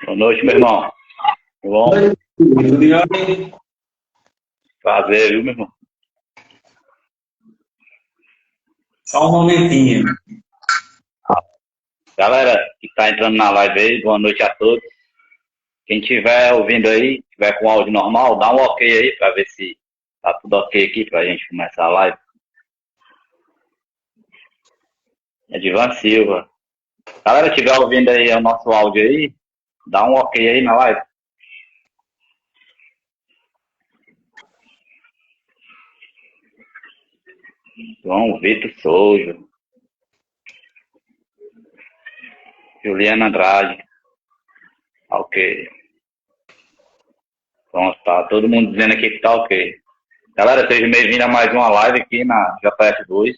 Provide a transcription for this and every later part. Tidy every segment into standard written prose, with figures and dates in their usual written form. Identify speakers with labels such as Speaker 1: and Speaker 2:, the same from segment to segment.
Speaker 1: Boa noite, meu irmão. Tudo bom?
Speaker 2: Tudo em ordem?
Speaker 1: Prazer, viu, meu irmão?
Speaker 2: Só um momentinho.
Speaker 1: Galera que tá entrando na live aí, boa noite a todos. Quem tiver ouvindo aí, tiver com áudio normal, dá um ok aí pra ver se tá tudo ok aqui pra gente começar a live. É Divan Silva. Galera, tiver ouvindo aí o nosso áudio aí, dá um ok aí na live. João Vitor Souza, Juliana Andrade. Ok. Pronto, tá todo mundo dizendo aqui que tá ok. Galera, sejam bem-vindos a mais uma live aqui na JF2.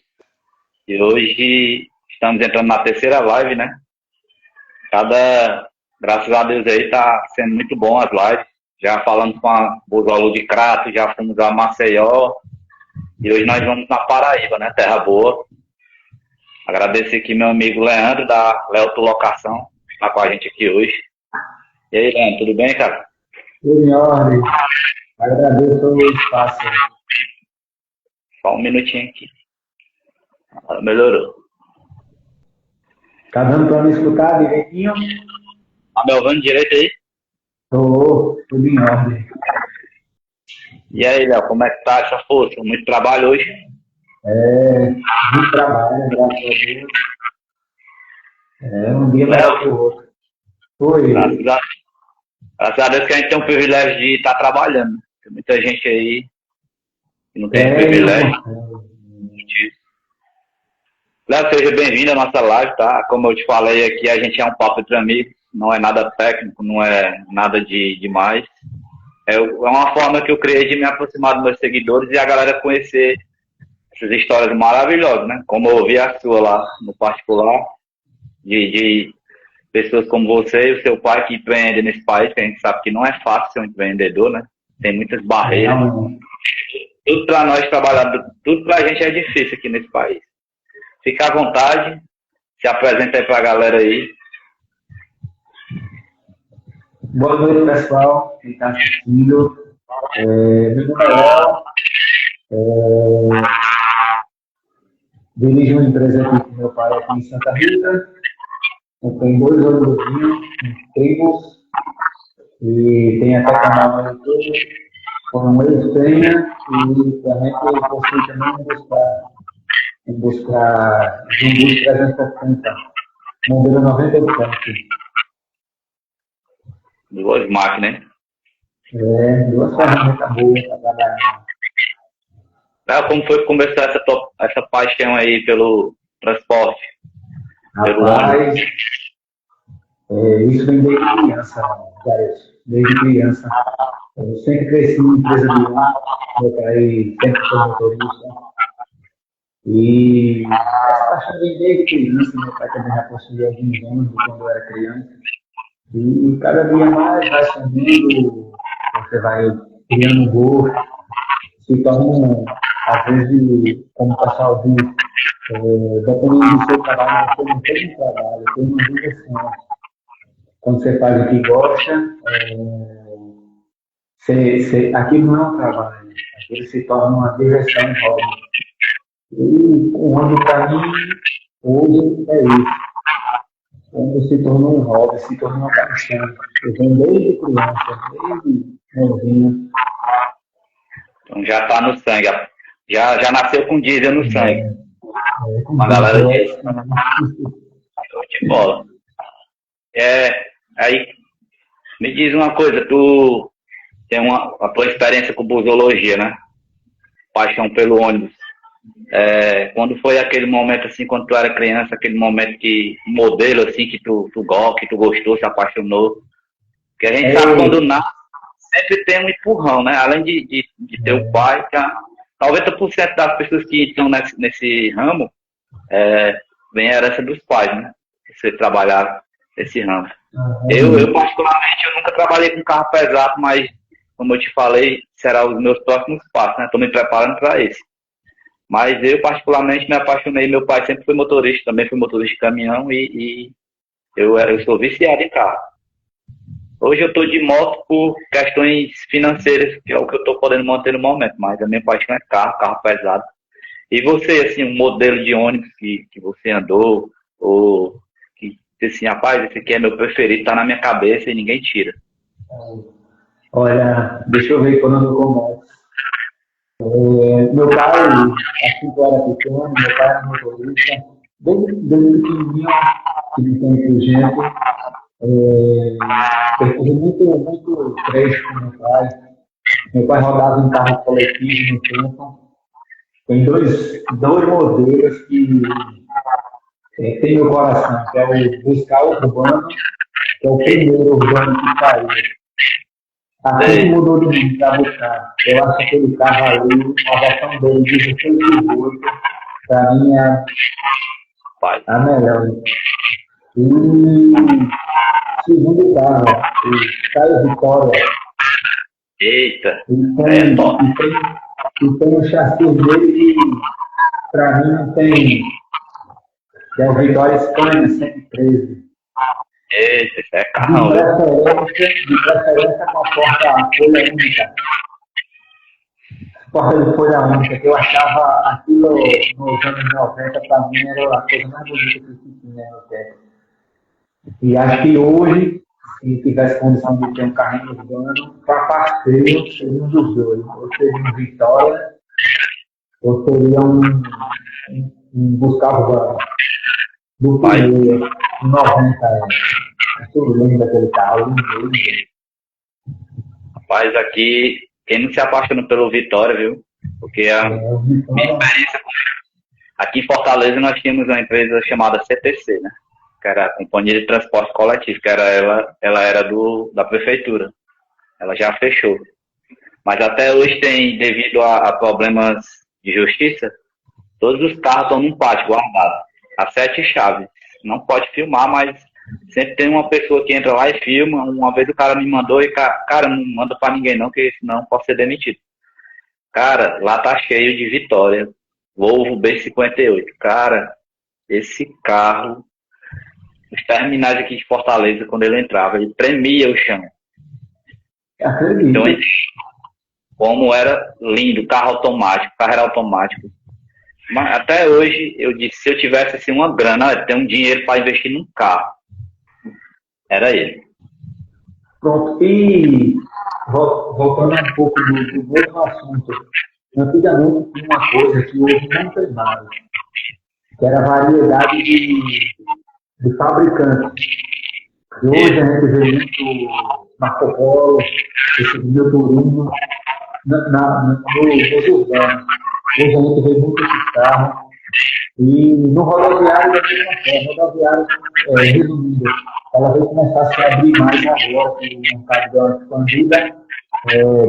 Speaker 1: E hoje estamos entrando na terceira live, né? Graças a Deus aí tá sendo muito bom as lives. Já falamos com a Bozolu de Crato, já fomos a Maceió. E hoje nós vamos na Paraíba, né? Terra Boa. Agradecer aqui meu amigo Leandro, da Leoto Locação, que está com a gente aqui hoje. E aí, Leandro, tudo bem, cara?
Speaker 3: Tudo em ordem. Agradeço o espaço.
Speaker 1: Só um minutinho aqui. Agora melhorou.
Speaker 3: Tá dando para me escutar direitinho?
Speaker 1: Tá me ouvindo direito aí?
Speaker 3: Tô, tudo em ordem.
Speaker 1: E aí, Léo, como é que tá essa força? Muito trabalho hoje?
Speaker 3: Muito trabalho, graças a Deus. Um dia melhor que o outro. Oi.
Speaker 1: Graças a Deus que a gente tem o privilégio de estar trabalhando. Tem muita gente aí que não tem esse privilégio. Léo, seja bem-vindo à nossa live, tá? Como eu te falei aqui, a gente é um papo entre amigos, não é nada técnico, não é nada de demais. É uma forma que eu criei de me aproximar dos meus seguidores e a galera conhecer essas histórias maravilhosas, né? Como eu ouvi a sua lá, no particular, de pessoas como você e o seu pai que empreendem nesse país, que a gente sabe que não é fácil ser um empreendedor, né? Tem muitas barreiras. Tudo para nós trabalhar, tudo para a gente é difícil aqui nesse país. Fica à vontade, se apresenta aí para a galera aí.
Speaker 3: Boa noite, pessoal, quem está assistindo. Meu nome é Léo. Dirijo uma empresa aqui com meu pai aqui em Santa Rita. Eu tenho 2 ônibusinhos, tribos, e tem até canal no YouTube, com um ex-senha, e também que possui também buscar Jumbo 370, modelo 97.
Speaker 1: Duas máquinas, né?
Speaker 3: 2 ferramentas boas para trabalhar.
Speaker 1: Como foi que começou essa paixão aí pelo transporte?
Speaker 3: Rapaz, isso vem desde criança, desde criança. Eu sempre cresci em empresa de ônibus, meu pai sempre foi motorista. E essa paixão vem desde criança, meu pai também já possuía alguns ônibus quando eu era criança. E cada dia mais vai sabendo, você vai criando gosto, se torna, às vezes, como o pessoal diz, dependendo do seu trabalho, você não tem um trabalho, tem uma diversão. Quando você faz o que gosta, aquilo não é um trabalho, aquilo se torna uma diversão, um hobby. E o hobby para mim, hoje, é isso. Quando se tornou um hobby, se tornou uma paixão. Eu venho desde criança, desde novinho.
Speaker 1: Então já tá no sangue, já nasceu com diesel no sangue. Uma galera diz. Show de bola. Aí, me diz uma coisa, tu tem a tua experiência com busologia, né? Paixão pelo ônibus. Quando foi aquele momento, assim, quando tu era criança, aquele momento modelo, assim, que tu gostou, se apaixonou? Porque a gente sabe quando nasce, sempre tem um empurrão, né? Além de ter o pai, 90% das pessoas que estão nesse ramo vem a herança dos pais, né? Você trabalhar nesse ramo. Eu, particularmente, eu nunca trabalhei com carro pesado, mas, como eu te falei, será os meus próximos passos, né? Estou me preparando para esse. Mas eu, particularmente, me apaixonei. Meu pai sempre foi motorista, também foi motorista de caminhão e eu sou viciado em carro. Hoje eu estou de moto por questões financeiras, que é o que eu estou podendo manter no momento, mas a minha paixão é carro pesado. E você, assim, um modelo de ônibus que você andou, ou que, assim, rapaz, esse aqui é meu preferido, tá na minha cabeça e ninguém tira.
Speaker 3: Olha, deixa eu ver quando eu começo. Meu pai, assim que eu era pequeno, meu pai era motorista, desde pequenininho, que me tem inteligente, eu tive muito trecho com meu pai. Meu pai rodava em carro coletivo no tempo. Tem dois modelos que tem meu coração, que é o Buscar Urbano, que é o primeiro urbano que saiu. Assim que mudou de nome para Buscar. Eu acho aquele carro ali, a versão dele de 2018, para mim é a melhor. E segundo carro, o Caio Vitória.
Speaker 1: Eita!
Speaker 3: E tem o chassi dele que, para mim, não tem. Que é o Vitória Scania 113.
Speaker 1: Eita, isso é carro.
Speaker 3: De preferência com a porta folha única. Porta de folha única, que eu achava aquilo nos anos 90, para mim, era a coisa mais bonita que se tinha no tempo. E acho que hoje, se tivesse condição de ter um carrinho urbano, para passeio, seria um dos dois. Ou seria um Vitória, ou seria um Buscar Urbano. Do primeiro, 90 anos. Eu lembro daquele carro,
Speaker 1: Rapaz, aqui, quem não se apaixona pelo Vitória, viu? Porque a minha experiência aqui em Fortaleza nós tínhamos uma empresa chamada CTC, né? Que era a Companhia de Transporte Coletivo, que ela era da prefeitura. Ela já fechou. Mas até hoje tem, devido a problemas de justiça, todos os carros estão num pátio guardado. A 7 chaves. Não pode filmar, mas sempre tem uma pessoa que entra lá e filma. Uma vez o cara me mandou e, cara, não manda pra ninguém não, que senão pode ser demitido. Cara, lá tá cheio de Vitória. Volvo B58. Cara, esse carro, os terminais aqui de Fortaleza, quando ele entrava, ele tremia o chão. Então, como era lindo, o carro era automático. Mas até hoje, eu disse, se eu tivesse assim, uma grana, ter um dinheiro para investir num carro, era ele.
Speaker 3: Pronto, e voltando um pouco do outro assunto, antigamente tinha uma coisa que hoje não tem mais, que era a variedade de fabricantes. E hoje a gente vê muito Marco Polo, esse Mil Turino, nos urbanos. Hoje a gente vê muito esse carro. E no rodoviário, da mesma forma, rodoviário, resumindo, ela vai começar a se abrir mais agora, com o mercado dela expandida.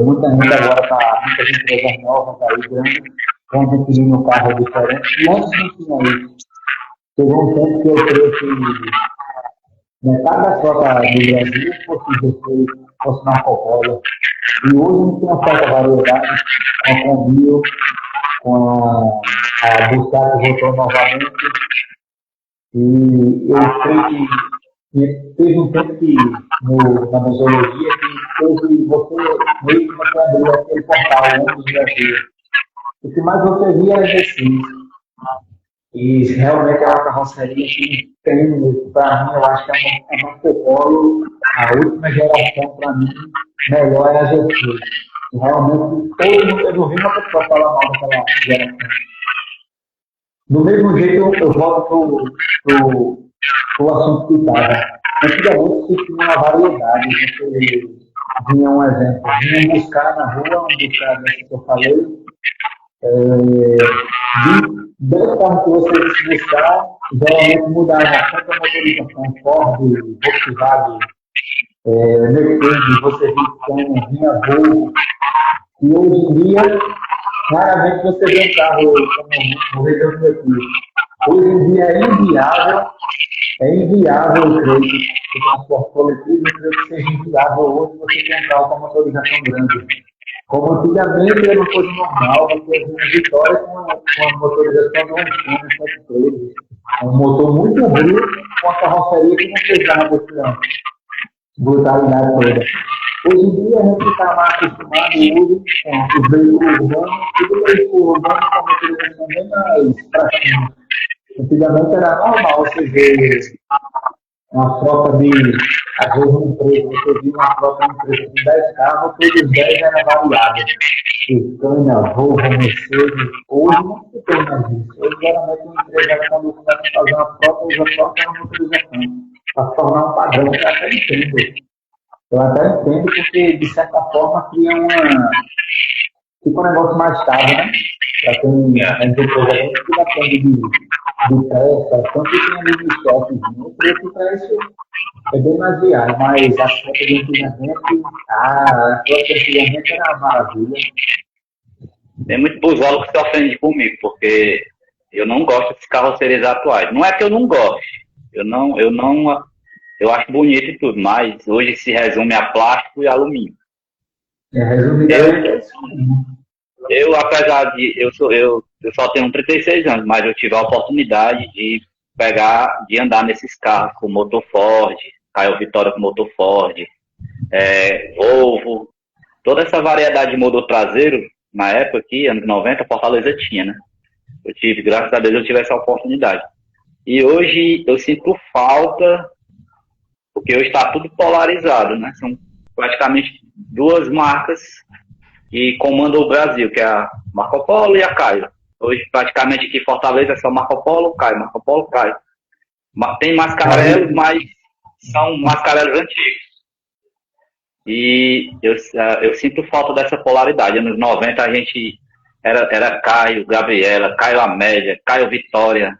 Speaker 3: Muita gente agora está, muitas empresas novas está aí grande, estão adquirindo um carro diferente. E antes não tinha isso. Chegou um tempo que eu trouxe metade da frota do Brasil, fosse Marco Polo. E hoje a gente tem uma certa variedade, com a Combio, com a Buscar que voltou novamente. E eu creio que teve um tempo que, na museologia, que teve você meio que você abriu aquele portal, o ônibus Brasil. O que mais você via era exercício. E realmente é uma carroceria que tem, para mim, eu acho que é uma Marco Polo, a última geração, para mim, melhor é a GT. Realmente, todo mundo, eu não vi uma pessoa falar mal daquela geração. Do mesmo jeito, eu volto pro assunto que estava. Antigamente, se tinha uma variedade. Você vinha um exemplo, vinha buscar na rua, buscar desse que eu falei, de 10 carros que você ia buscar, geralmente mudava tanto a motorização, Ford, Volkswagen, Mercedes, você vinha Volvo. E hoje em dia, raramente você vê um carro como o retorno aqui. Hoje em dia é inviável, eu creio, que o transporte coletivo, eu creio que seja inviável hoje você ter um carro com motorização grande. Como antigamente era uma coisa normal, você tinha uma Vitória com uma motorização de um Scania 113. Um motor muito bruto, com a carroceria que não precisava desse ano. brutalidade toda. Hoje em dia a gente está mais acostumado hoje com os veículos urbanos, tudo veículo urbano com motorização bem mais para cima. Antigamente era normal você ver uma frota de, às vezes uma empresa, você viu uma frota de empresa com 10 carros, todos os 10 eram variados. Scania, Volvo, Mercedes, hoje não se tem mais isso. Hoje geralmente uma empresa, quando começa a fazer uma frota, usa só aquela motorização, para tornar um padrão. Eu até entendo porque, de certa forma, cria fica um negócio mais estável, né? Já tem a empresa que depende de peça, tanto que tem ali de estoque. Eu creio que para isso é bem mais viável, mas a frota de antigamente, a frota de antigamente era uma maravilha.
Speaker 1: Tem muito busólogo que se ofende comigo, porque eu não gosto desses carrocerias atuais. Não é que eu não goste, eu acho bonito e tudo, mas hoje se resume a plástico e alumínio. Apesar de eu só tenho 36 anos, mas eu tive a oportunidade de andar nesses carros com motor Ford, Caio Vitória com motor Ford, Volvo, toda essa variedade de motor traseiro. Na época aqui, anos 90, Fortaleza tinha, né? Graças a Deus eu tive essa oportunidade. E hoje eu sinto falta, porque hoje está tudo polarizado, né? São praticamente duas marcas que comandam o Brasil, que é a Marco Polo e a Caio. Hoje praticamente aqui em Fortaleza é só Marco Polo, Caio, Marco Polo, Caio. Tem mascarelos, mas são mascarelos antigos. E eu sinto falta dessa polaridade. Nos 90 a gente era Caio, Gabriela, Caio Amélia, Caio Vitória.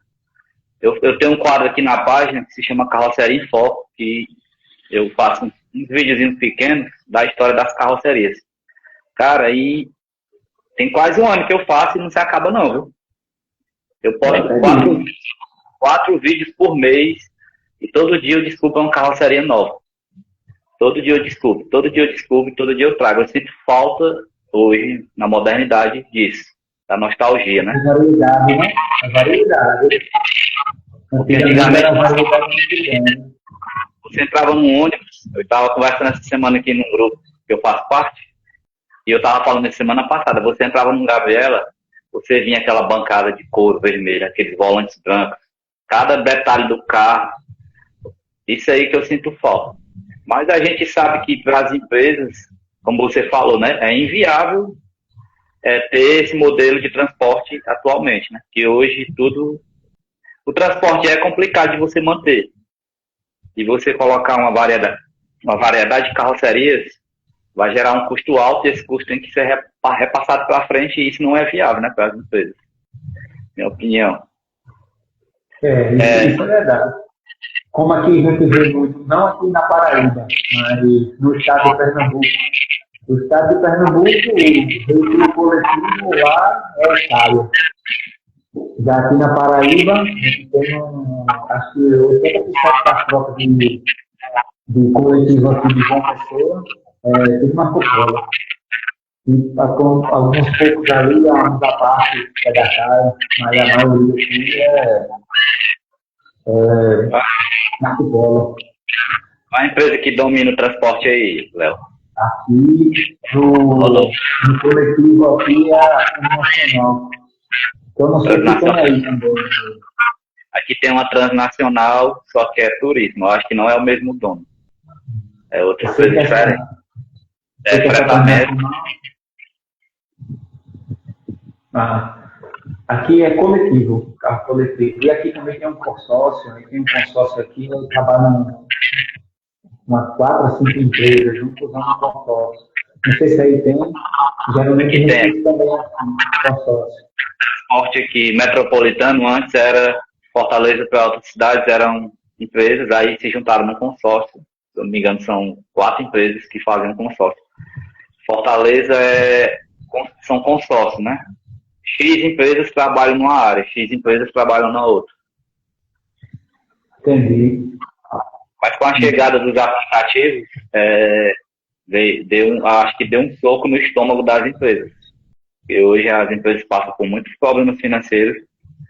Speaker 1: Eu tenho um quadro aqui na página que se chama Carroceria em Foco, que eu faço uns videozinhos pequenos da história das carrocerias. Cara, e tem quase um ano que eu faço e não se acaba não, viu? Eu posto 4 vídeos por mês e todo dia eu descubro uma carroceria nova. Todo dia eu descubro, todo dia eu trago. Eu sinto falta hoje, na modernidade, disso, da nostalgia, né?
Speaker 3: A variedade, né? A variedade.
Speaker 1: Porque antigamente você entrava num ônibus, eu estava conversando essa semana aqui num grupo que eu faço parte, e eu estava falando na semana passada, você entrava num Gabriela, você vinha aquela bancada de couro vermelho, aqueles volantes brancos, cada detalhe do carro, isso aí que eu sinto falta. Mas a gente sabe que para as empresas, como você falou, né, é inviável ter esse modelo de transporte atualmente, né? Que hoje o transporte é complicado de você manter. E você colocar uma variedade de carrocerias vai gerar um custo alto e esse custo tem que ser repassado para frente e isso não é viável, né, para as empresas. Minha opinião.
Speaker 3: Isso é verdade. Como aqui a gente vê muito, não aqui na Paraíba, mas no estado de Pernambuco. No estado de Pernambuco, o veículo coletivo lá é caro. Já aqui na Paraíba, a gente tem acho que 80% da frota de coletivo aqui de João Pessoa é tudo Marco Polo. E alguns poucos ali, uns da parte é da Caio, mas a maioria aqui é Marco Polo.
Speaker 1: Qual a empresa que domina o transporte aí, Léo?
Speaker 3: Aqui no coletivo aqui é a Nacional. Eu não sei se tem aí também.
Speaker 1: Aqui tem uma transnacional, só que é turismo. Eu acho que não é o mesmo dono. É outra coisa diferente. É fretamento.
Speaker 3: Aqui é coletivo, carro coletivo. E aqui também tem um consórcio. Tem um consórcio aqui, eu trabalho umas 4 a 5 empresas juntos usando um consórcio. Não sei se aí tem. Geralmente a gente também é consórcio.
Speaker 1: Transporte aqui metropolitano antes era Fortaleza para outras cidades, eram empresas, aí se juntaram no consórcio. Se eu não me engano, são 4 empresas que fazem um consórcio. Fortaleza são consórcios, né? X empresas trabalham numa área, X empresas trabalham na outra.
Speaker 3: Entendi.
Speaker 1: Mas com a chegada dos aplicativos, acho que deu um soco no estômago das empresas. E hoje as empresas passam por muitos problemas financeiros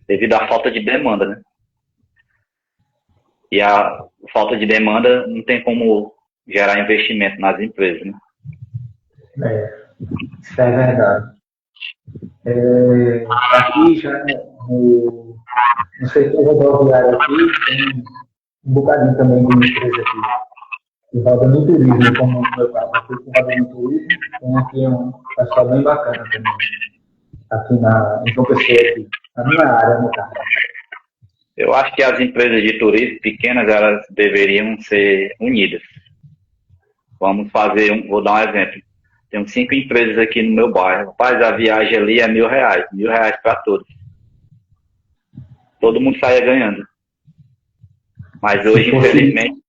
Speaker 1: devido à falta de demanda, né? E a falta de demanda não tem como gerar investimento nas empresas, né?
Speaker 3: Isso é verdade. Aqui já no setor rodoviário aqui tem um bocadinho também de empresa aqui que roda no turismo, como no meu caso, aqui que roda no turismo, tem aqui um pessoal bem bacana também, aqui em João Pessoa, aqui, na minha área, no caso.
Speaker 1: Eu acho que as empresas de turismo pequenas, elas deveriam ser unidas. Vamos fazer, vou dar um exemplo. Tem 5 empresas aqui no meu bairro. Rapaz, a viagem ali é R$1.000, R$1.000 para todos. Todo mundo saia ganhando. Mas hoje, infelizmente,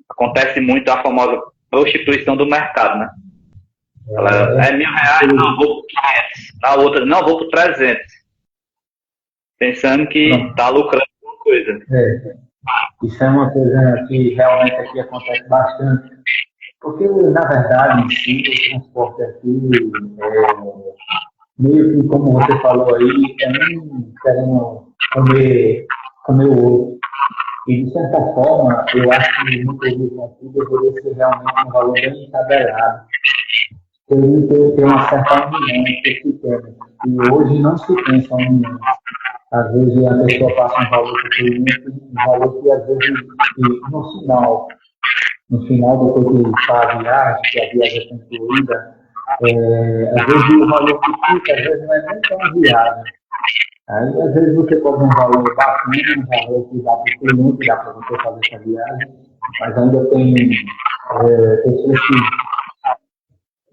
Speaker 1: acontece muito a famosa prostituição do mercado, né? Ela, é R$1.000, não, vou por 500. Na outra, não, vou por 300. Pensando que está lucrando alguma coisa.
Speaker 3: Isso é uma coisa que realmente aqui acontece bastante. Porque, na verdade, em si, o transporte aqui, meio que, como você falou aí, também querendo comer o outro. E, de certa forma, eu acho que no turismo aqui deveria ser realmente um valor bem tabelado. Teria ter uma certa união entre esses temas. E hoje não se pensa em união. Às vezes a pessoa passa um valor para o cliente, um valor que às vezes no final depois de pagar a viagem, que a viagem é concluída, às vezes o valor que fica, às vezes não é nem tão viável. Aí às vezes você cobra um valor bacana, um valor que dá para o cliente, dá para você fazer essa viagem, mas ainda tem pessoas que,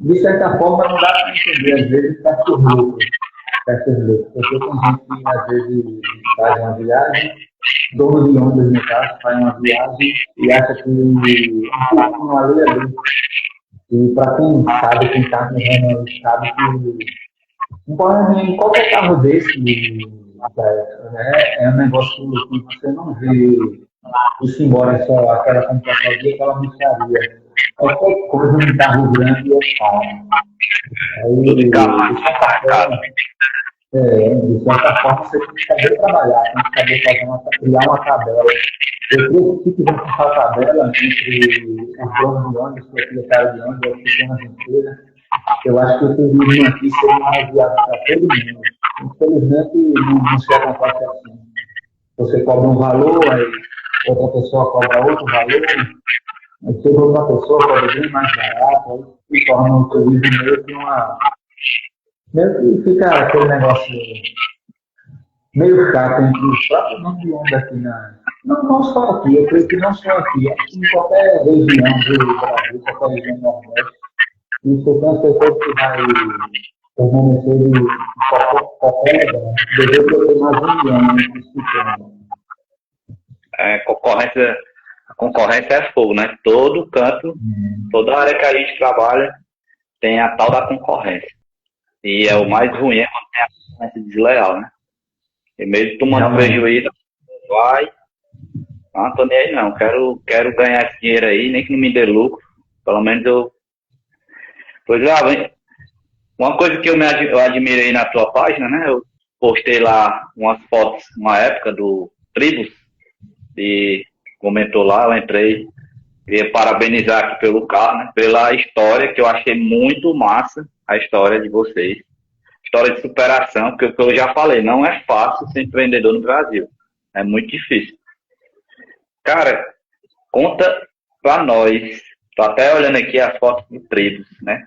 Speaker 3: de certa forma, não dá para entender, às vezes, certos lucros. Porque tem gente que às vezes faz uma viagem, dono de ondas no caso, faz uma viagem e acha que um pouquinho ali é lucro. E para quem sabe, quem está no ramo, sabe que em qualquer carro desse, é um negócio que você não vê isso embora só aquela computação ali, aquela micharia. Qualquer coisa num carro grande é caro. Aí, de certa forma, você tem que saber trabalhar, tem que saber criar uma tabela. Eu creio que se quiser passar a tabela entre os donos de ônibus, o proprietário de ônibus, as pequenas empresas, eu acho que o turismo aqui seria mais viável para todo mundo. Infelizmente, não se acontece assim. Você cobra um valor, aí outra pessoa cobra outro valor, aí chega outra pessoa, cobra bem mais barato, aí se torna um turismo meio que fica aquele negócio meio chato entre os próprios nomes de onda aqui não só aqui, eu creio que não só aqui, em qualquer região do Brasil, qualquer região do Nordeste, e você tem certeza que vai permanecer de qualquer lugar, deveria ter mais união entre os pequenos.
Speaker 1: A concorrência é fogo, né? Todo canto, toda área que a gente trabalha tem a tal da concorrência. E é o mais ruim quando tem a concorrência desleal, né? E mesmo tomando prejuízo, vai. Não tô nem aí não. Quero ganhar esse dinheiro aí, nem que não me dê lucro. Pelo menos eu. Pois é, uma coisa que eu admirei na tua página, né? Eu postei lá umas fotos, uma época do Tribus, e comentou lá, eu entrei. Queria parabenizar aqui pelo carro, né? Pela história, que eu achei muito massa, a história de vocês. História de superação, porque o que eu já falei, não é fácil ser empreendedor no Brasil. É muito difícil. Cara, conta pra nós. Tô até olhando aqui as fotos do Tribus, né?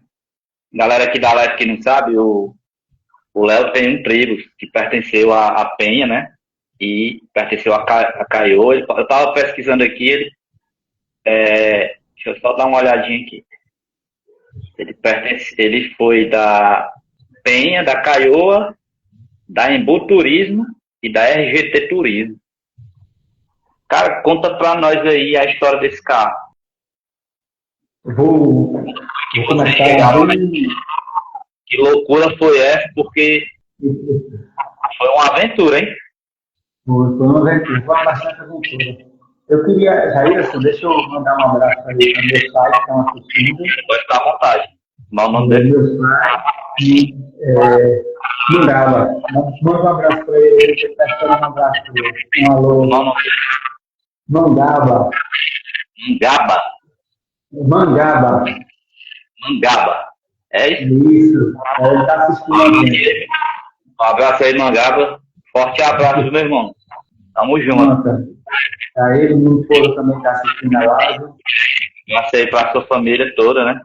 Speaker 1: Galera aqui da live que não sabe, o Léo tem um Tribus que pertenceu à Penha, né? E pertenceu a Caiô. Eu tava pesquisando aqui, deixa eu só dar uma olhadinha aqui. Ele foi da Penha, da Caioa, da Embu Turismo e da RGT Turismo. Cara, conta pra nós aí a história desse carro.
Speaker 3: Vou começar.
Speaker 1: Que loucura foi essa, porque foi uma aventura, hein?
Speaker 3: Foi uma aventura, foi bastante aventura. Eu queria, Jair, assim, deixa eu mandar um abraço aí para o meu site que estão assistindo.
Speaker 1: Pode ficar à vontade. Mal o nome dele.
Speaker 3: Meu site, Mingala. Manda um abraço para ele está esperando um abraço para ele. Um alô. Mangaba.
Speaker 1: Mangaba.
Speaker 3: Mangaba.
Speaker 1: Mangaba. É isso?
Speaker 3: Isso. Ele está assistindo a gente.
Speaker 1: Um abraço aí, Mangaba. Forte abraço, meu irmão. Tamo junto.
Speaker 3: Nossa. Aí ele, minha esposa também está assistindo a live.
Speaker 1: Um abraço aí pra sua família toda, né?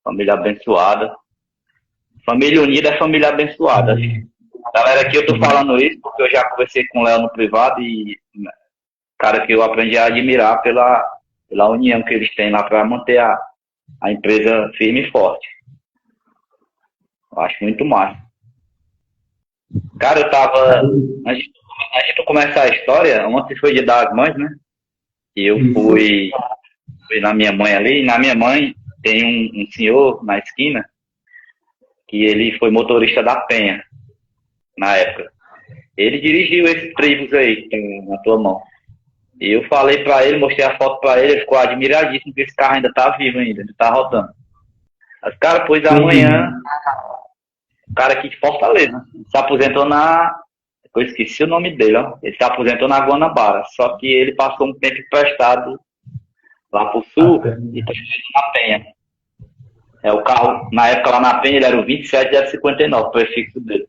Speaker 1: Família abençoada. Família unida é família abençoada. Galera, aqui eu tô falando isso porque eu já conversei com o Léo no privado e, cara, que eu aprendi a admirar pela união que eles têm lá para manter a empresa firme e forte. Eu acho muito massa. Cara, eu tava. Antes de começar a história, ontem foi Dia das Mães, né? E eu fui na minha mãe ali, e na minha mãe tem um senhor na esquina que ele foi motorista da Penha na época. Ele dirigiu esses tribos aí que tem na tua mão. E eu falei pra ele, mostrei a foto pra ele ficou admiradíssimo que esse carro ainda tá vivo ainda, ele tá rodando. Os caras, pois amanhã, o cara aqui de Fortaleza, se aposentou eu esqueci o nome dele, ó. Ele se aposentou na Guanabara, só que ele passou um tempo emprestado lá pro sul e tá na Penha. É o carro, na época lá na Penha, ele era o 27,59, o prefixo dele.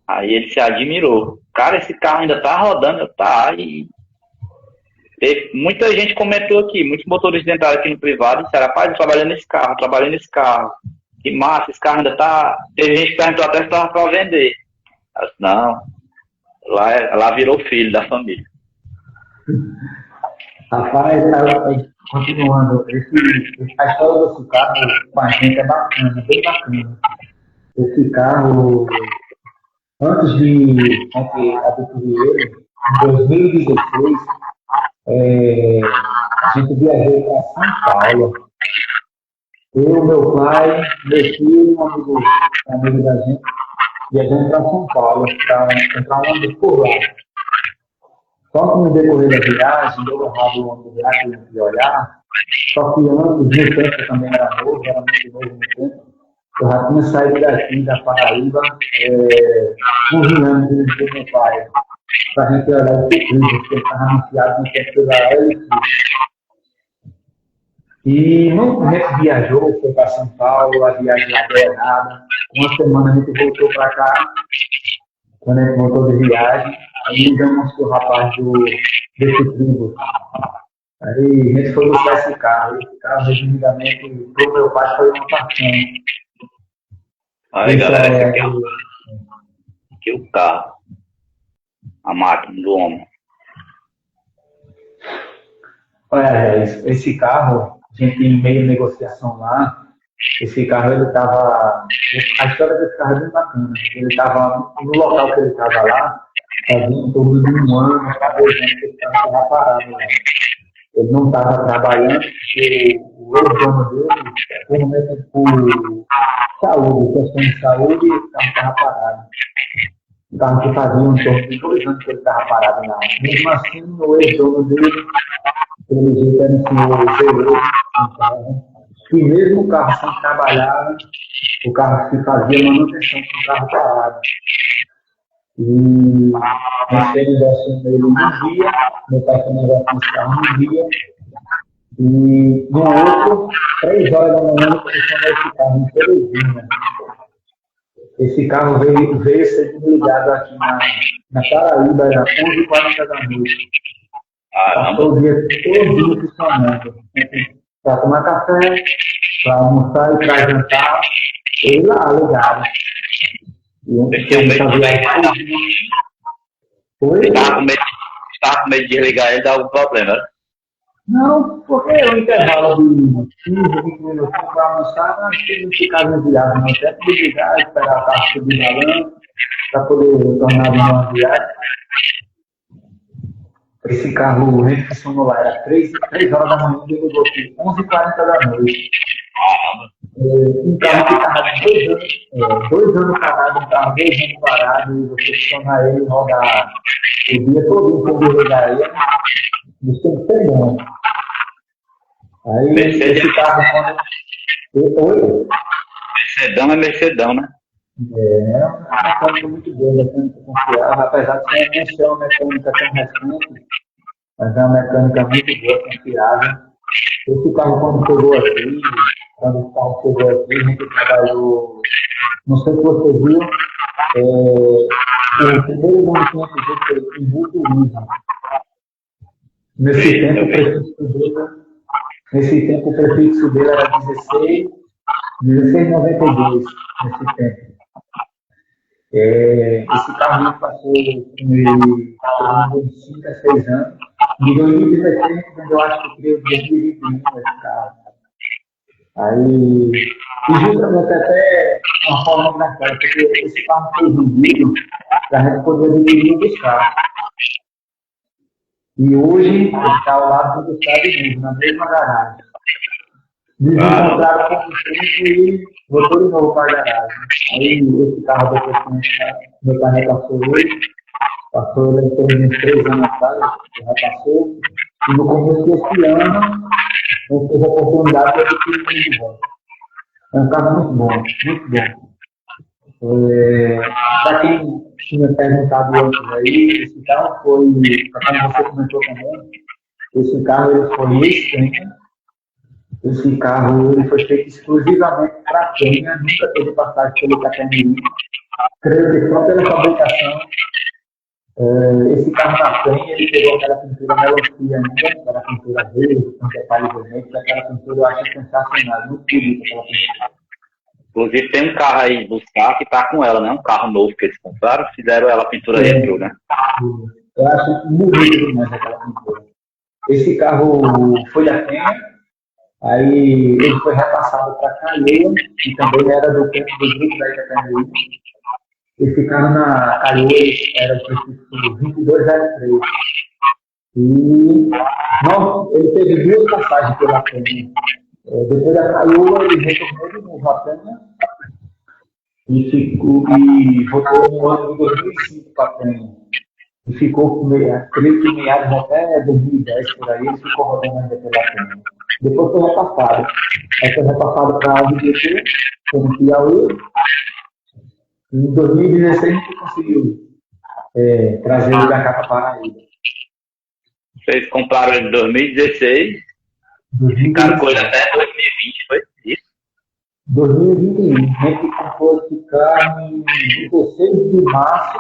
Speaker 1: Aí ele se admirou. Cara, esse carro ainda tá rodando, tá. E muita gente comentou aqui, muitos motoristas entraram aqui no privado e disseram, rapaz, eu trabalhando nesse carro. Que massa, esse carro ainda tá. Teve gente que perguntou até se estava para vender. Eu disse, não, lá virou filho da família.
Speaker 3: Rapaz, continuando, a história desse carro com a gente é bacana, bem bacana. Esse carro, antes de adquirir ele, em 2016, a gente viajou para São Paulo. Eu, meu pai, meu filho, um amigo da gente, viajando para São Paulo, para comprar um ônibus por lá. Só que no decorrer da viagem, deu errado o ônibus lá, que eu ia olhar. Só que antes, no tempo, eu também era muito novo no tempo. Eu já tinha saído daqui, da Paraíba, convidando o meu pai, para a gente olhar o ciclismo, porque ele estava anunciado no tempo pela LC. E não, a gente viajou, foi para São Paulo, a viagem lá deu errada. Uma semana a gente voltou para cá, quando a gente voltou de viagem, aí ligamos com o rapaz desse tribo. Aí a gente foi buscar esse carro. Esse carro, resumidamente, para o meu pai foi uma paixão.
Speaker 1: Aí, galera, aqui é o carro. A máquina do homem.
Speaker 3: Olha, esse carro, a gente em meio de negociação lá, esse carro, ele estava... A história desse carro é bem bacana. Ele estava no local que ele estava lá, fazia em torno de um ano, para 2 anos que ele estava parado lá. Ele não estava trabalhando, porque o ex-dono dele, normalmente por saúde, questão de saúde, o carro estava parado. O carro que fazia em torno de 2 anos que ele estava parado lá. Mesmo assim, o ex-dono dele, pelo jeito, era um senhor zeloso, e mesmo o carro sem trabalhar, o carro se fazia manutenção com o carro parado. E nós fizemos negócio nele um dia, meu pai fez negócio nesse carro um dia, e no outro, 3 horas da manhã, eu posicionei esse carro em Teresina. Esse carro veio ser desligado aqui na Paraíba, às 11h40 da noite. Passou o dia todo funcionando. Para tomar café, para almoçar e para jantar, ele lá, ligado.
Speaker 1: Estava com medo de desligar ele, dá algum problema, né?
Speaker 3: Não, porque o intervalo de 15, 20 minutos para almoçar, nós temos que ficar desviado, não tem que desligar, esperar a parte subir balanço, para poder retornar de uma viagem. Esse carro, a gente funcionou lá, era 3 horas da manhã, ele ligou aqui, 11h40 da noite. Um carro que estava 2 anos parado, um carro 2 anos parado, e você funcionar ele, rodar o dia todo para desligar ele, isso tem que ser bom. Aí, esse carro, quando...
Speaker 1: Mercedão é Mercedão, né?
Speaker 3: É uma mecânica muito boa, mecânica confiável, apesar de ser uma mecânica tão recente, Mas é uma mecânica muito boa, confiável. Esse carro, quando chegou aqui, a gente trabalhou, não sei se você viu, o primeiro movimento dele foi em Buturismo. Nesse tempo, o prefixo dele era 16,92, nesse tempo. Esse carro passou com ele por 5 a 6 anos. De 2017, eu acho que criou 2021 esse carro. Aí, e justamente até uma forma engraçada, porque esse carro foi vendido para a gente poder adquirir o carro. E hoje ele está ao lado do Gustavo mesmo, na mesma garagem. Eles encontraram com o tempo e voltou de novo para a garagem. Aí esse carro depois que meu pai repassou ele em torno de 3 anos atrás, já passou. E no começo desse ano, eu tive a oportunidade de adquirir ele de volta. É um carro muito bom, muito bom. Para quem tinha perguntado antes aí, esse carro foi, para quem você comentou também, esse carro ele foi externo. Esse carro ele foi feito exclusivamente para Penha, nunca teve passagem pelo Catanduí. Creio que só pela fabricação. Esse carro na Penha, ele pegou aquela pintura melancia ainda, aquela pintura verde, com detalhes vermelhos, aquela pintura eu acho sensacional, muito bonita aquela pintura.
Speaker 1: Inclusive tem um carro aí buscar que tá com ela, né? Um carro novo que eles compraram, fizeram ela pintura retrô, né?
Speaker 3: Eu acho bonito demais aquela pintura. Esse carro foi da Penha, aí ele foi repassado para Calheira, que também era do tempo do grupo da Itacanduí. Esse carro na Calheira era o prefixo 2203. E ele teve 2 passagens pela Penha. Depois da Calheira, ele retornou de novo a Penha e voltou no ano de 2005 para a Penha. E ficou, creio que meados até 2010, por aí, ele ficou rodando ainda pela Penha. Depois foi repassado. Aí foi repassado para a UDT, foi no Piauí. Em 2016 a gente conseguiu trazer ele da capa para ele.
Speaker 1: Vocês compraram ele em 2016, ficaram com ele até 2020, foi isso?
Speaker 3: 2021. A gente comprou esse carro em 16 de março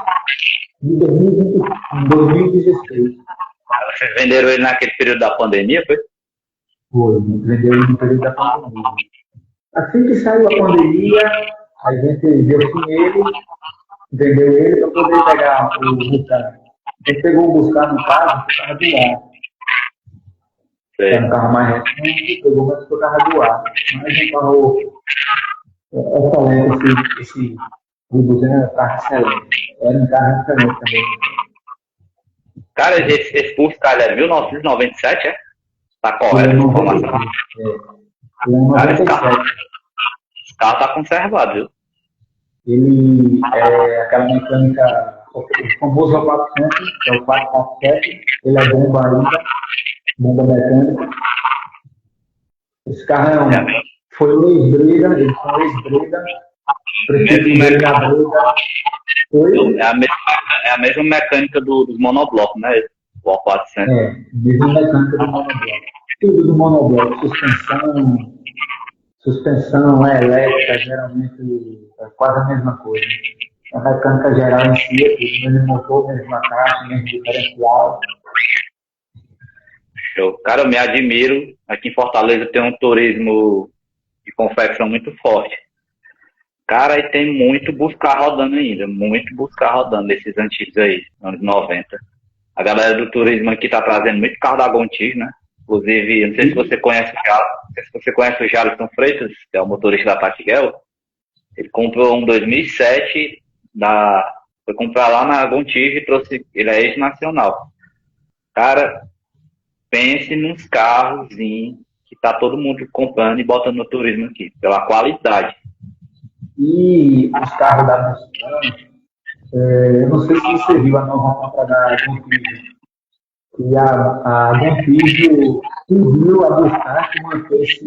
Speaker 3: de 2016.
Speaker 1: Vocês venderam ele naquele período da pandemia, foi?
Speaker 3: Foi, vendeu ele no período da pandemia. Assim que saiu a pandemia, a gente deu sim ele, vendeu ele para poder pegar o Buscar. A gente pegou o Buscar no carro, que estava do ar. Era um carro mais recente, pegou, mas que estava do ar. Mas um carro excelente, esse Buscar era um carro excelente. Era um carro excelente também.
Speaker 1: Cara, esse Buscar é 1997, é? Tá correto a informação?
Speaker 3: Cara,
Speaker 1: esse carro tá conservado, viu?
Speaker 3: Ele é aquela mecânica, o famoso 400, que é o 447, ele é bomba ainda, bomba mecânica. Esse carro foi o ex-brega, ele foi o ex-brega, prefiro dele na brega.
Speaker 1: É a mesma mecânica dos monoblocos, né? O 400.
Speaker 3: Mesma mecânica do monobloco. Tudo do monobloco, suspensão elétrica, geralmente é quase a mesma coisa. A mecânica geral em si é tudo, mesmo motor, mesma caixa, mesmo diferencial.
Speaker 1: Show. Cara, eu me admiro. Aqui em Fortaleza tem um turismo de confecção muito forte. Cara, e tem muito Buscar rodando ainda, muito Buscar rodando desses antigos aí, anos 90. A galera do turismo aqui tá trazendo muito carro da Gontijo, né? Inclusive, não sei se você conhece o Jalisson Freitas, que é o motorista da Tatiguel. Ele comprou um 2007, foi comprar lá na Gontijo e trouxe, ele é ex-nacional. Cara, pense nos carrozinhos que tá todo mundo comprando e botando no turismo aqui, pela qualidade.
Speaker 3: E os carros da Mustang, eu não sei se você viu a nova compra da Gontijo. E a Gontijo pediu a Buscar que mantesse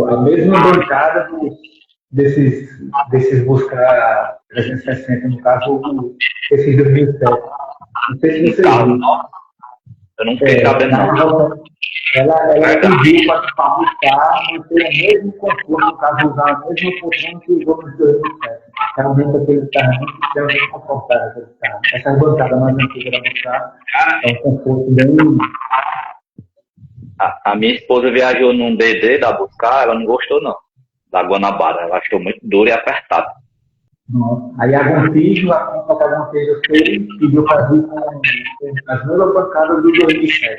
Speaker 3: a mesma bancada desses Buscar 360, no caso, esses 2007. Não sei se você viu.
Speaker 1: Eu não fiquei sabendo, não.
Speaker 3: Ela pediu para buscar, manter o mesmo conforto, no caso, usar a mesma poltrona que usou nos 2007. Realmente aquele carro é muito extremamente confortável, aquele carro. Essas bancadas mais antigas da buscar, é um conforto bem.
Speaker 1: A minha esposa viajou num DD da Buscar, ela não gostou, não. Da Guanabara. Ela achou muito duro e apertado.
Speaker 3: Aí a Gontijo, a compra que a Gontijo fez, pediu para vir com as mesmas bancadas de 2007.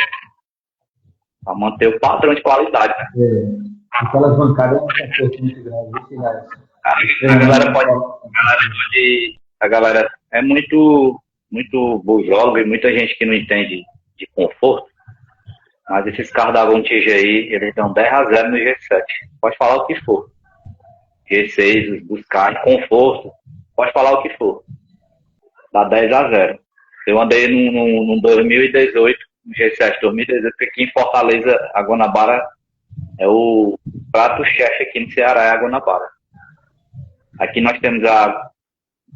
Speaker 1: Para manter o padrão de qualidade, né?
Speaker 3: Aquelas bancadas é um conforto muito grande.
Speaker 1: A galera é muito bujóloga e muita gente que não entende de conforto. Mas esses carros da Gontijo aí, eles dão 10-0 no G7. Pode falar o que for. G6, Buscar, conforto. Pode falar o que for. Dá 10-0. Eu andei num 2018, no G7 2018, porque aqui em Fortaleza, a Guanabara é o prato-chefe aqui no Ceará, é a Guanabara. Aqui nós temos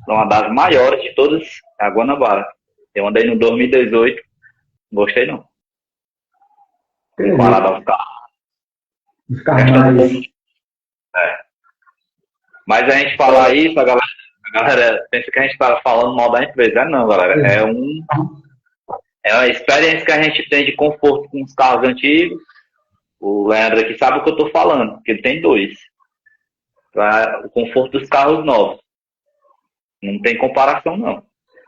Speaker 1: uma das maiores de todas, a Guanabara. Eu andei no 2018, não gostei não. Comparado aos carros.
Speaker 3: Os carros mais...
Speaker 1: Mas a gente falar isso, a galera pensa que a gente está falando mal da empresa. Não, galera. É uma experiência que a gente tem de conforto com os carros antigos. O Leandro aqui sabe o que eu estou falando, porque ele tem 2. Para o conforto dos carros novos. Não tem comparação, não.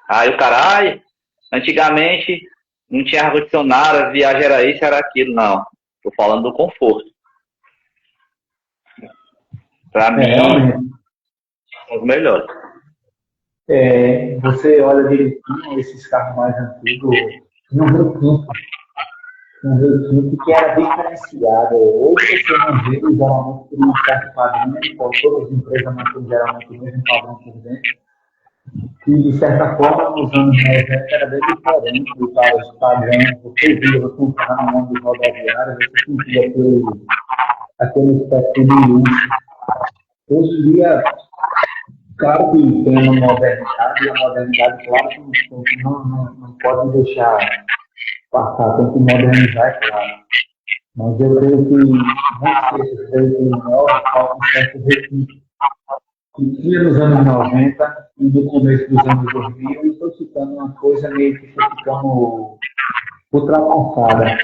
Speaker 1: Aí o cara, antigamente não tinha ar-condicionado, a viagem era isso, era aquilo. Não. Estou falando do conforto. Para mim, são os melhores.
Speaker 3: Você olha direitinho esses carros mais antigos, no Rio que era diferenciado. Hoje você não vê, geralmente, por um certo padrão, todas as empresas mantêm geralmente o mesmo padrão por dentro. Que, de certa forma, nos anos 90 era bem diferente do padrão. Você via, você entrar no mundo de rodoviária, você sentia aquele espécie de luxo. Hoje em dia, claro que tem uma modernidade, e a modernidade, claro que não pode deixar passar, tem que modernizar, é claro. Mas eu creio que muitos veículos novos faltam um certo requinte que tinha nos anos 90 e no começo dos anos 2000 e foi ficando uma coisa meio que foi ficando ultrapassada.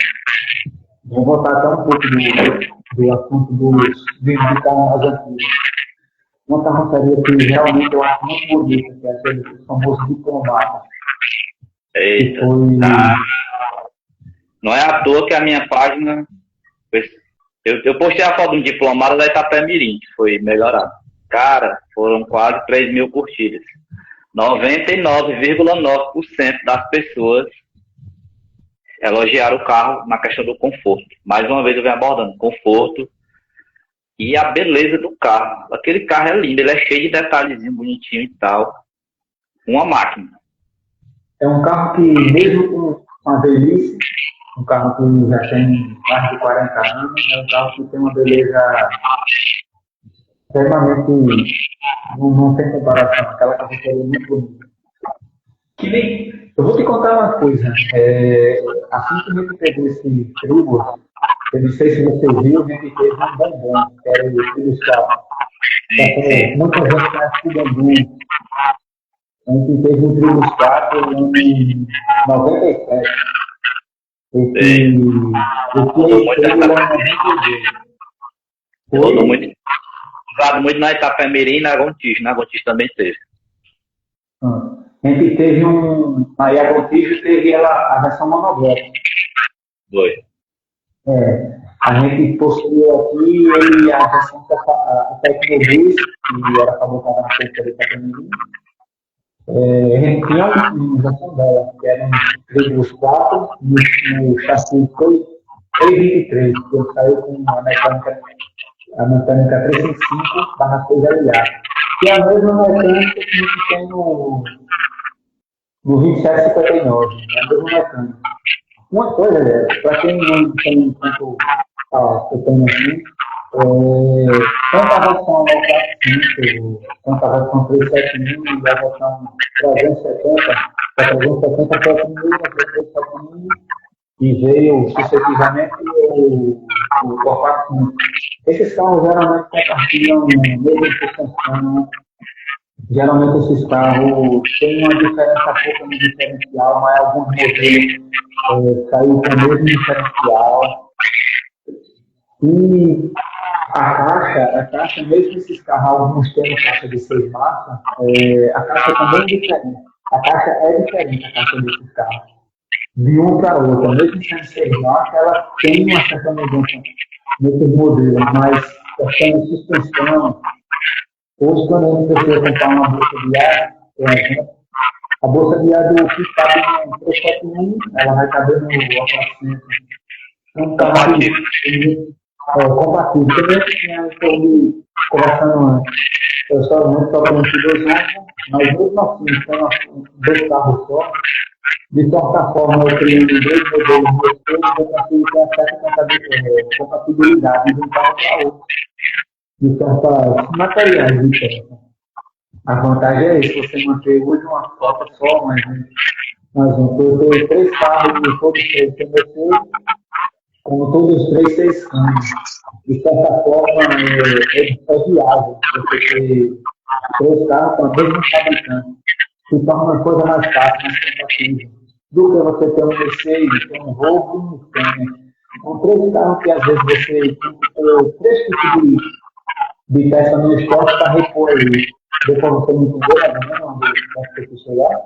Speaker 3: Vou voltar até um pouco do assunto de carros mais antigos. Uma carroceria que realmente eu acho muito bonita, que é aquele famoso diplomata.
Speaker 1: Eita, não é à toa que a minha página... Eu postei a foto de um diplomata da Itapemirim, que foi melhorado. Cara, foram quase 3 mil curtidas. 99,9% das pessoas elogiaram o carro na questão do conforto. Mais uma vez eu venho abordando conforto e a beleza do carro. Aquele carro é lindo, ele é cheio de detalhezinho bonitinho e tal. Uma máquina.
Speaker 3: É um carro que, mesmo com a velhice, um carro que já tem mais de 40 anos, é um carro que tem uma beleza extremamente... Não tem comparação. Aquela carroceria é muito bonita. Eu vou te contar uma coisa. Assim que a gente pegou esse tribo, eu não sei se você viu, a gente teve um bombom, que era o Tribus 4. Muita gente conhece o bambu. A gente teve um Tribus 4 em 97. Esse teve lá em 92.
Speaker 1: Usado muito na Itapemirim e na Gontijo. Na Gontijo também teve.
Speaker 3: A gente teve aí a Gontijo teve a versão monobloco.
Speaker 1: Foi.
Speaker 3: A gente possuiu aqui ele, a versão a Tecnobus, que era fabricada na pista de Itapemirim. A gente tinha uma versão dela, que era um Tribus 4 no chassi 323, que ele saiu com a mecânica 355/6LA, que é a mesma mecânica que a gente tem no 2759, é a mesma mecânica. Uma coisa, para quem não tem tanto eu tenho aqui, tanto a versão 945, tanto a versão 371 e a versão 370, a 370 foi a primeira, a 371 e veio sucessivamente o Copa 5. Esses carros geralmente compartilham mesma suspensão. Geralmente esses carros têm uma diferença pouco no diferencial, mas alguns modelos saíram com o mesmo diferencial. E a caixa, mesmo esses carros, alguns têm caixa de 6 marchas, a caixa também é diferente. A caixa é diferente, a caixa desses carros. De um para outro, mesmo sendo 6 marchas, ela tem uma certa mudança nesses modelos, mas questão de suspensão. Hoje, quando a gente precisa comprar uma bolsa de ar, por exemplo, a bolsa de ar do que cabe no 371, ela vai caber no apartamento. Um carro compatível. Também tinha estou conversando antes. Eu só muito só conheci 2 anos, mas mesmo assim, sendo 2 carros só, de certa forma, eu criei 2 modelos meus, eu consigo ter uma certa compatibilidade de um carro para outro. De certas materiais diferentes. A vantagem é isso, você manter hoje uma frota só, mas eu tenho 3 carros e todos 3 têm Mercedes, com todos os 3 6 câmbios. De certa forma, é viável você ter 3 carros com a mesma fabricante. Se torna uma coisa mais fácil, mais compatível. Do que você ter um Mercedes, ter um Volvo e um Scania. São 3 carros que às vezes você tem que ter 3 tipos de peça no estoque para repor aí. Depois você me entendeu, onde você chegar.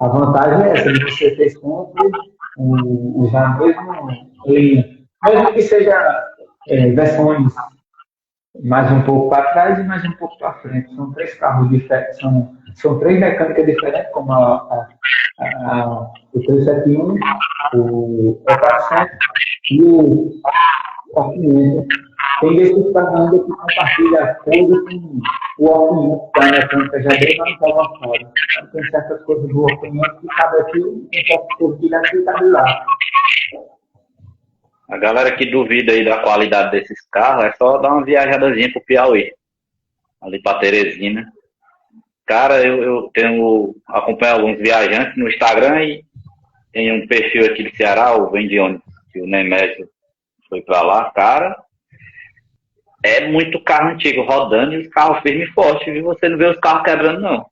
Speaker 3: A vantagem é essa, de você ter sempre usar mesmo que seja versões mais um pouco para trás e mais um pouco para frente. São 3 carros diferentes, são 3 mecânicas diferentes, como o 371, o E400 e o 500. Tem desses ainda que compartilha coisas com o orçamento da mecânica já bem mais nova fora. Então, tem certas coisas do orçamento que cabe aqui e tem certas coisas que cabe lá.
Speaker 1: A galera que duvida aí da qualidade desses carros, é só dar uma viajadazinha pro Piauí, ali pra Teresina. Cara, eu acompanho alguns viajantes no Instagram e tem um perfil aqui do Ceará, o Vem de Ônibus, que o Nemésio foi pra lá, cara. É muito carro antigo rodando e os carros firmes e fortes, e você não vê os carros quebrando, não.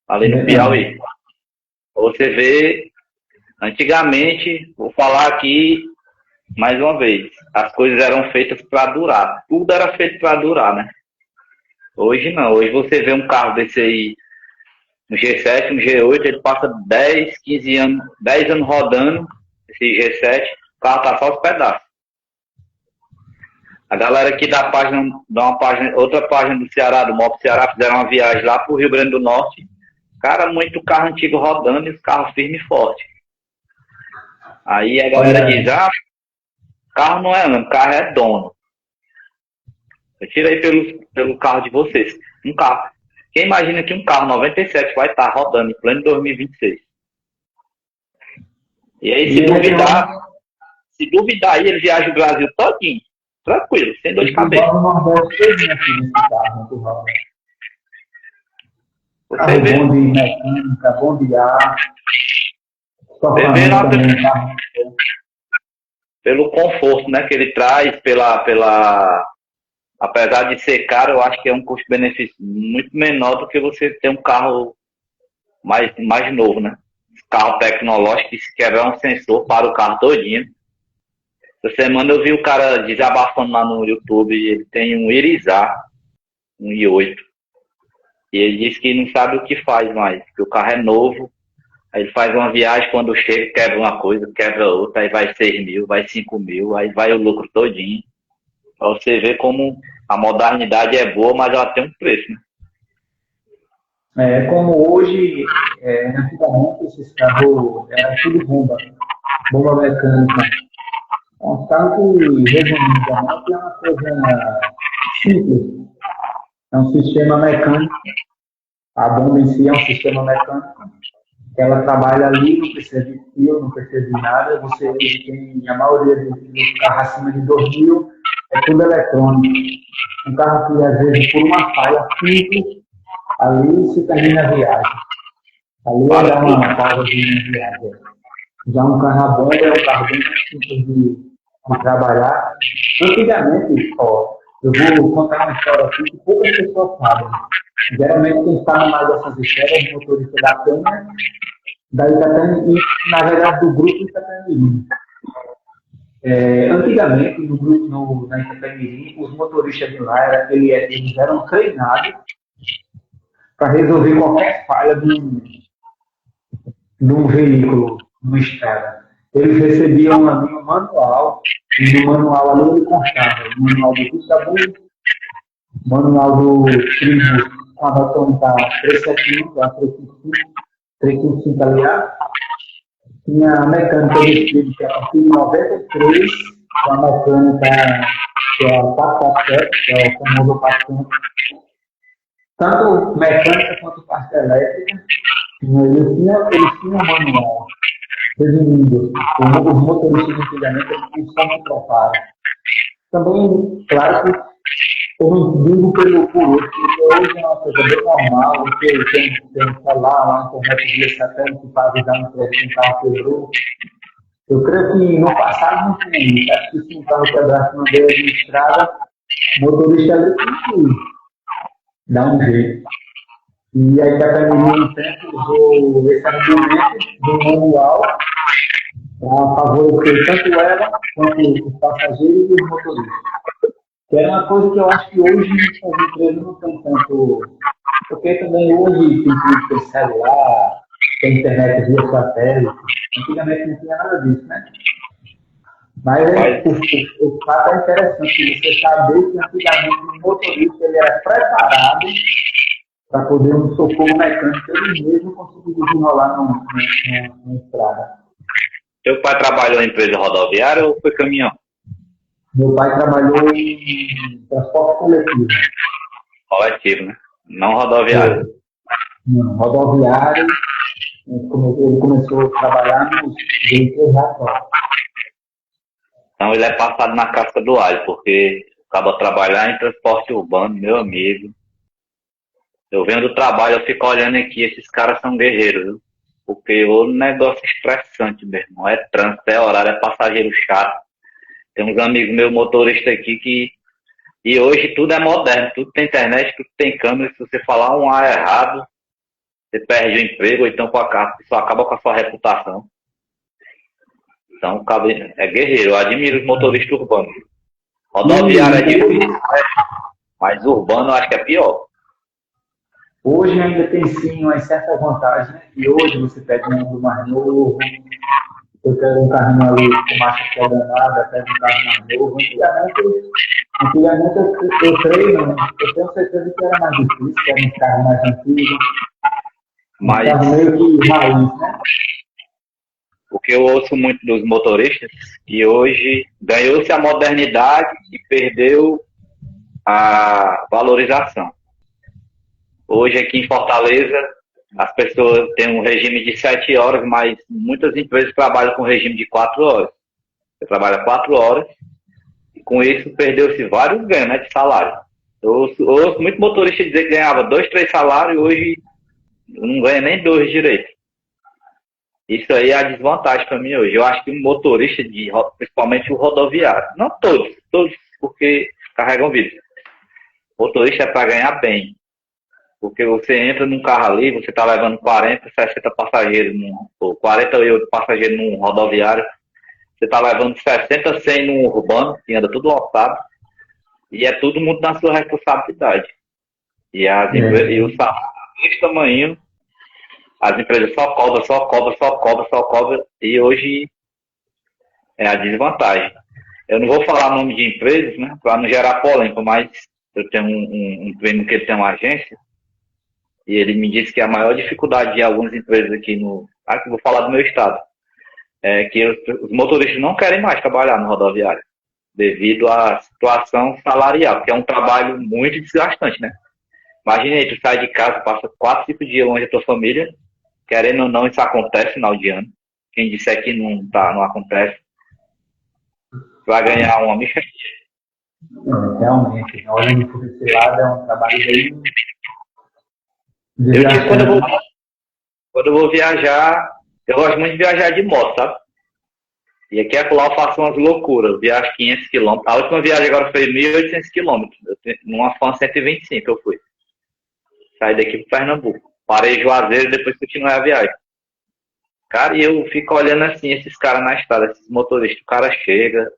Speaker 1: Ali no Piauí. Você vê, antigamente, vou falar aqui mais uma vez, as coisas eram feitas para durar. Tudo era feito para durar, né? Hoje não. Hoje você vê um carro desse aí, um G7, um G8, ele passa 10, 15 anos, 10 anos rodando, esse G7, o carro tá só os pedaços. A galera aqui da página, outra página do Ceará, do Mob Ceará, fizeram uma viagem lá pro Rio Grande do Norte. Cara, muito carro antigo rodando e os carros firmes e fortes. Aí a galera diz, carro não é ano, carro é dono. Eu tiro aí pelo carro de vocês. Um carro. Quem imagina que um carro 97 vai estar rodando em pleno 2026? E aí, se duvidar aí, ele viaja o Brasil todinho. Tranquilo, sem dor de cabeça.
Speaker 3: Você vê bom de mecânica, bom de ar.
Speaker 1: Você vê pelo conforto, né, que ele traz, apesar de ser caro, eu acho que é um custo-benefício muito menor do que você ter um carro mais novo, né? Carro tecnológico que se quebrar um sensor para o carro todinho. Essa semana eu vi o cara desabafando lá no YouTube, ele tem um Irizar, um i8. E ele disse que não sabe o que faz mais, que o carro é novo, aí ele faz uma viagem, quando chega, quebra uma coisa, quebra outra, aí vai 6 mil, vai 5 mil, aí vai o lucro todinho. Pra você ver como a modernidade é boa, mas ela tem um preço, né?
Speaker 3: Como hoje, antigamente, esses carros eram tudo bomba mecânica. É um carro que, resumidamente, é uma coisa simples. É um sistema mecânico. A bomba em si é um sistema mecânico. Ela trabalha ali, não precisa de fio, não precisa de nada. Você tem a maioria dos carros acima de 2 mil, é tudo eletrônico. Um carro que, às vezes, por uma falha simples, ali se termina a viagem. Ali dá uma pausa de viagem. Já um carro a bomba é um carro bem mais simples de trabalhar. Antigamente, ó, eu vou contar uma história aqui que poucas pessoas sabem. Geralmente quem fala mais dessas histórias é o motorista da Penha, da Itapemirim, na verdade do grupo Itapemirim. Antigamente, no grupo, na Itapemirim, os motoristas de lá, eles eram treinados para resolver qualquer falha de um veículo numa estrada. Eles recebiam ali um manual, e no manual ali ele constava o manual do Pisabu, manual do Tribo, com a nota 371, a 355 aliás, tinha a mecânica do Tribo, que é a partir de 93, a mecânica que é a 447, que é o famoso 400, tanto mecânica quanto parte elétrica, eles tinham um manual. Resumindo, os motoristas antigamente eles só não prepararam. Também, claro que eu não digo por outro, porque hoje é uma coisa bem normal, você tem um celular, uma internet via satélite para avisar um trecho que um carro quebrou. Eu creio que no passado não tinha isso. Acho que se um carro quebrasse na beira de estrada, o motorista ali tem que dar um jeito. E aí, Itapemirim, no tempo, usou esse argumento do manual para favorecer tanto ela quanto os passageiros e os motoristas. Que é uma coisa que eu acho que hoje as empresas não têm tanto. Porque também hoje tem celular, tem internet via satélite. Antigamente não tinha nada disso, né? Mas o fato é interessante, você saber que antigamente o motorista ele era preparado para poder um socorro mecânico ele mesmo conseguir desenrolar na estrada.
Speaker 1: Seu pai trabalhou em empresa rodoviária ou foi caminhão?
Speaker 3: Meu pai trabalhou em transporte coletivo.
Speaker 1: Coletivo, né? Não rodoviário.
Speaker 3: Não, rodoviário, ele começou a trabalhar nos veículos próprios.
Speaker 1: Então ele é passado na casca do alho, porque acaba trabalhar em transporte urbano, meu amigo. Eu venho do trabalho, eu fico olhando aqui, esses caras são guerreiros, viu? Porque o negócio estressante mesmo, é trânsito, é horário, é passageiro chato. Tem uns amigos meus motoristas aqui que... E hoje tudo é moderno, tudo tem internet, tudo tem câmera, se você falar um ar errado, você perde o emprego, ou então só acaba com a sua reputação. Então, é guerreiro, eu admiro os motoristas urbanos. Rodoviário é difícil, mas urbano eu acho que é pior.
Speaker 3: Hoje ainda tem sim umas certas vantagens, né? E hoje você pega um mundo mais novo, eu quero um carrinho ali com marcha programada, pega um carro mais novo. Antigamente eu creio, né? Eu tenho certeza que era mais difícil, que era um carro mais antigo.
Speaker 1: Mas
Speaker 3: um carro meio que raiz, né?
Speaker 1: O que eu ouço muito dos motoristas, que hoje ganhou-se a modernidade e perdeu a valorização. Hoje aqui em Fortaleza, as pessoas têm um regime de 7 horas, mas muitas empresas trabalham com regime de 4 horas. Você trabalha 4 horas e com isso perdeu-se vários ganhos, né, de salário. Eu ouço muito motorista dizer que ganhava 2, 3 salários e hoje não ganha nem 2 direito. Isso aí é a desvantagem para mim hoje. Eu acho que um motorista, principalmente o rodoviário, não todos, porque carregam vida. Motorista é para ganhar bem. Porque você entra num carro ali, você está levando 40, 60 passageiros, ou 48 passageiros num rodoviário, você está levando 60, 100 num urbano, que anda tudo lotado, e é tudo muito na sua responsabilidade. E o salário desse tamanho, as empresas só cobram, e hoje é a desvantagem. Eu não vou falar nome de empresas, né, para não gerar polêmica, mas eu tenho um primo que ele tem uma agência, e ele me disse que a maior dificuldade de algumas empresas aqui aqui vou falar do meu estado, é que os motoristas não querem mais trabalhar no rodoviário, devido à situação salarial, que é um trabalho muito desgastante, né? Imagina aí, tu sai de casa, passa 4, 5 dias longe da tua família, querendo ou não, isso acontece no final de ano. Quem disser que não acontece, vai ganhar uma micharia.
Speaker 3: Realmente, olhando por esse lado, é um trabalho bem...
Speaker 1: Eu disse quando eu vou viajar, Eu gosto muito de viajar de moto, sabe? E aqui é lá eu faço umas loucuras. Eu viajo 500 quilômetros. A última viagem agora foi 1.800 quilômetros. Numa Fan 125 eu fui. Saí daqui pro Pernambuco. Parei em Juazeiro e depois continuei a viagem. Cara, e eu fico olhando assim, esses caras na estrada, esses motoristas. O cara chega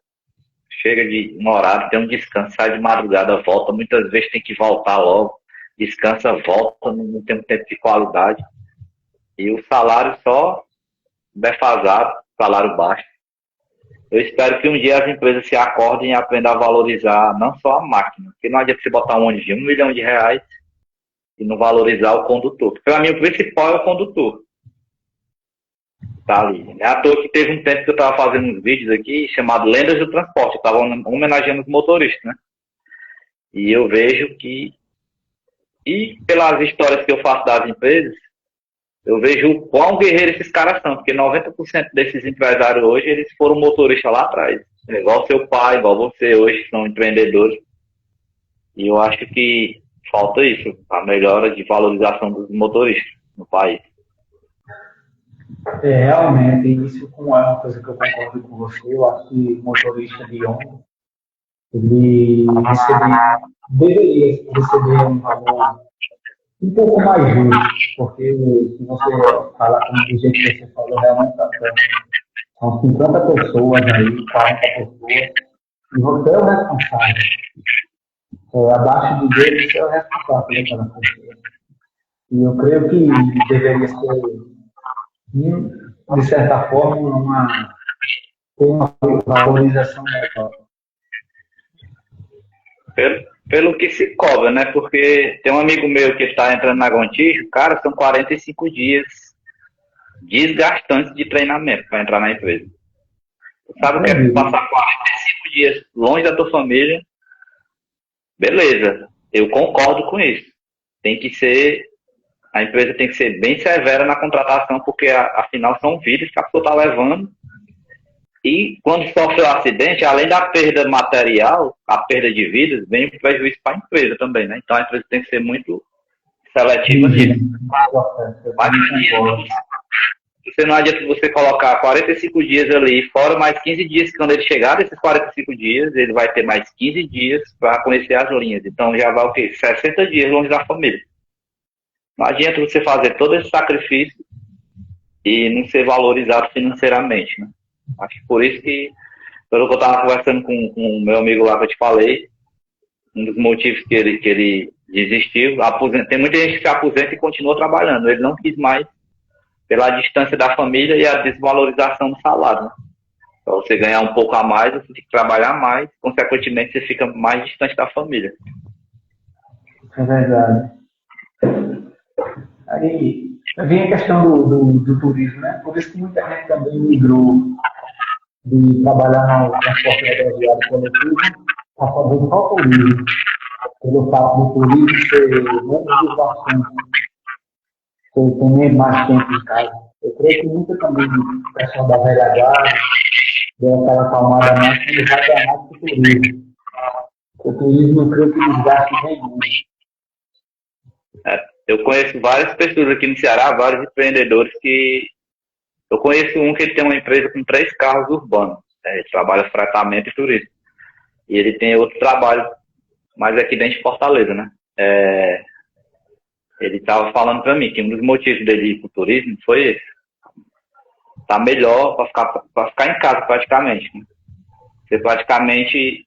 Speaker 1: de um horário, tem um descanso, sai de madrugada, volta. Muitas vezes tem que voltar logo. Descansa, volta, não tem um tempo de qualidade. E o salário só defasado, salário baixo. Eu espero que um dia as empresas se acordem e aprendam a valorizar não só a máquina, porque não adianta você botar um ônibus de R$ 1 milhão e não valorizar o condutor. Para mim, o principal é o condutor. Tá ali. É à toa que teve um tempo que eu estava fazendo uns vídeos aqui chamado Lendas do Transporte. Eu estava homenageando os motoristas, né? E eu vejo que, e pelas histórias que eu faço das empresas, eu vejo o quão guerreiros esses caras são, porque 90% desses empresários hoje, eles foram motoristas lá atrás. Igual seu pai, igual você hoje, são empreendedores. E eu acho que falta isso, a melhora de valorização dos motoristas no país.
Speaker 3: Realmente, isso como é uma coisa que eu concordo com você, eu acho que o motorista de ônibus, ele deveria receber um valor um pouco mais justo, porque se você falar do jeito que você falou, realmente está certo. São 50 pessoas aí, 40 pessoas, e você é o responsável. Abaixo de Deus, você é o responsável por aquela pessoa. E eu creio que deveria ser, de certa forma, uma valorização melhor.
Speaker 1: Pelo que se cobra, né? Porque tem um amigo meu que está entrando na Gontijo, cara, são 45 dias desgastantes de treinamento para entrar na empresa. Sabe o que é passar 45 dias longe da tua família? Beleza, eu concordo com isso. A empresa tem que ser bem severa na contratação, porque afinal são vidas que a pessoa está levando. E quando sofre um acidente, além da perda material, a perda de vidas, vem um prejuízo para a empresa também, né? Então a empresa tem que ser muito seletiva nisso. Mas não adianta você colocar 45 dias ali, fora mais 15 dias, que quando ele chegar desses 45 dias, ele vai ter mais 15 dias para conhecer as linhas. Então já vai o quê? 60 dias longe da família. Não adianta você fazer todo esse sacrifício e não ser valorizado financeiramente, né? Acho que por isso que, pelo que eu estava conversando com o meu amigo lá que eu te falei, um dos motivos que ele desistiu, tem muita gente que se aposenta e continua trabalhando. Ele não quis mais pela distância da família e a desvalorização do salário. Né? Para você ganhar um pouco a mais, você tem que trabalhar mais, consequentemente você fica mais distante da família.
Speaker 3: É verdade. Aí vem a questão do turismo, né? Por isso que muita gente também migrou de trabalhar no transporte rodoviário coletivo a fazer só turismo. Pelo fato do turismo ser menos bastante, ter mais tempo em casa. Eu creio que muito também o pessoal da velha guarda deu aquela acalmada mais quando vai dar mais para o turismo. O turismo eu creio que desgaste bem muito.
Speaker 1: Eu conheço várias pessoas aqui no Ceará, vários empreendedores que... Eu conheço um que ele tem uma empresa com 3 carros urbanos. Ele trabalha fretamento e turismo. E ele tem outro trabalho, mais aqui dentro de Fortaleza, né? Ele estava falando para mim que um dos motivos dele ir para o turismo foi esse. Tá melhor para ficar em casa praticamente. Né? Você praticamente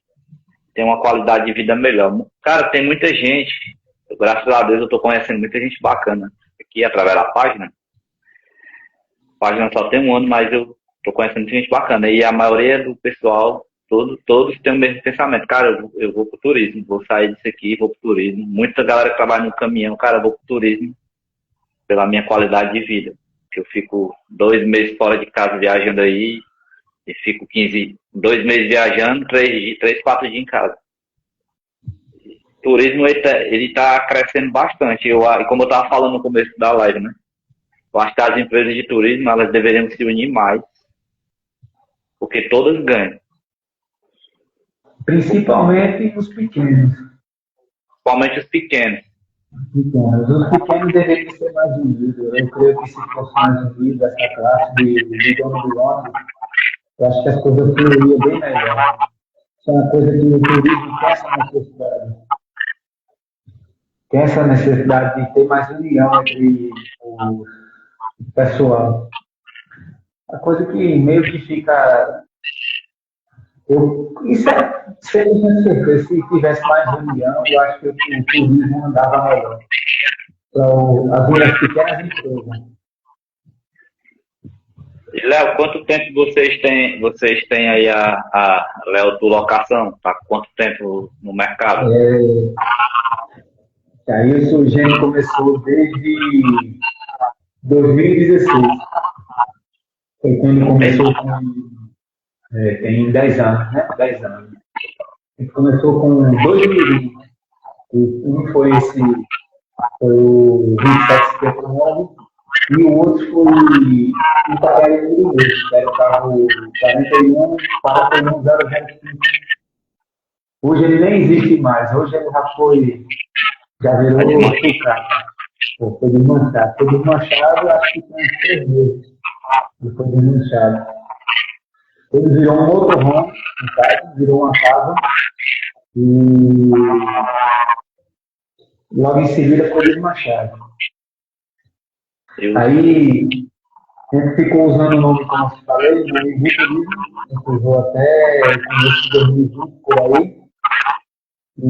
Speaker 1: tem uma qualidade de vida melhor. Cara, tem muita gente, graças a Deus eu estou conhecendo muita gente bacana aqui através da página. A página só tem um ano, mas eu estou conhecendo muita gente bacana. E a maioria do pessoal, todos têm o mesmo pensamento. Cara, eu vou pro turismo, vou sair disso aqui, vou pro turismo. Muita galera que trabalha no caminhão, cara, eu vou pro turismo pela minha qualidade de vida. Eu fico 2 meses fora de casa viajando aí e fico 2 meses viajando, 4 dias em casa. O turismo, ele tá crescendo bastante. E como eu estava falando no começo da live, né? Eu acho que as empresas de turismo, elas deveriam se unir mais, porque todas ganham.
Speaker 3: Principalmente os pequenos.
Speaker 1: Principalmente os pequenos.
Speaker 3: Pequenos. Os pequenos deveriam ser mais unidos. Eu creio que se fosse mais unido essa classe de dono do ônibus, eu acho que as coisas fluiriam bem melhor. Isso é uma coisa que o turismo tem essa necessidade. Tem essa necessidade de ter mais união entre o pessoal. A coisa que meio que fica. Isso é sem certeza. Se tivesse mais união, eu acho que o turismo andava melhor. Então, as minhas pequenas empresas.
Speaker 1: E, Léo, quanto tempo vocês têm aí a Léo do Locação? Tá quanto tempo no mercado?
Speaker 3: Aí o Surgente começou desde 2016. Foi quando começou com. Tem 10 anos, né? 10 anos. Ele começou com 2020. Um foi o 2759 e o outro foi o Itacaré, que era o carro 41005. Hoje ele nem existe mais. Hoje ele já virou sucata. Foi desmanchado. Foi desmanchado, acho que tem uns 3 meses. Ele foi desmanchado. Ele virou um motorhome, no caso, virou uma casa. E logo em seguida foi desmanchado. Aí a gente ficou usando o nome, como eu falei, o nome Turismo. A gente usou até começo de 2020, por aí. E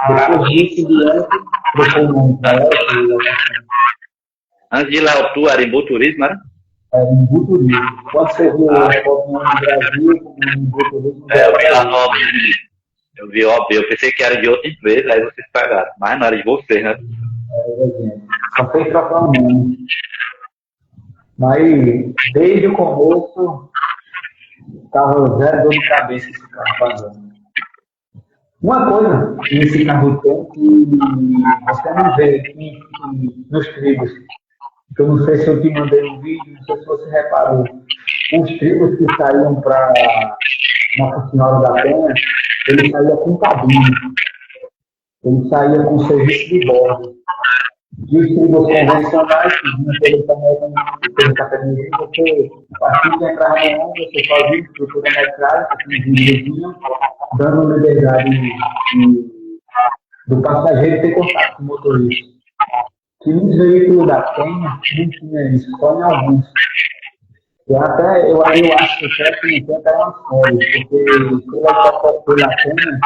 Speaker 3: depois disso, diante, trocou o nome para ela.
Speaker 1: Antes de Léo Tu, era Embu Turismo, era?
Speaker 3: Era Embu Turismo. Quando você viu a foto no Brasil, como Embu Turismo...
Speaker 1: Eu vi lá no eu vi, óbvio, eu pensei que era de outra empresa, aí vocês pegaram. Mas não era de vocês, né?
Speaker 3: Só fez trocar o nome. Mas desde o começo, estava zero dor de cabeça esse carro fazendo. Uma coisa nesse carro tem que você não vê aqui nos tribos, que eu não sei se eu te mandei um vídeo, não sei se você reparou, os tribos que saíam para Nossa Senhora da Penha, ele saía com cabine, ele saía com serviço de bordo. E os tribos convencionais, que vinham pelo capinismo, você, assim que entrar no ônibus, você fazia estrutura mecânica, que os vinham, dando liberdade do passageiro ter contato com o motorista. Que nos veículos da Penha não tinha isso, só em alguns. Eu acho que o chefe não tem até uma série, porque pela Penha,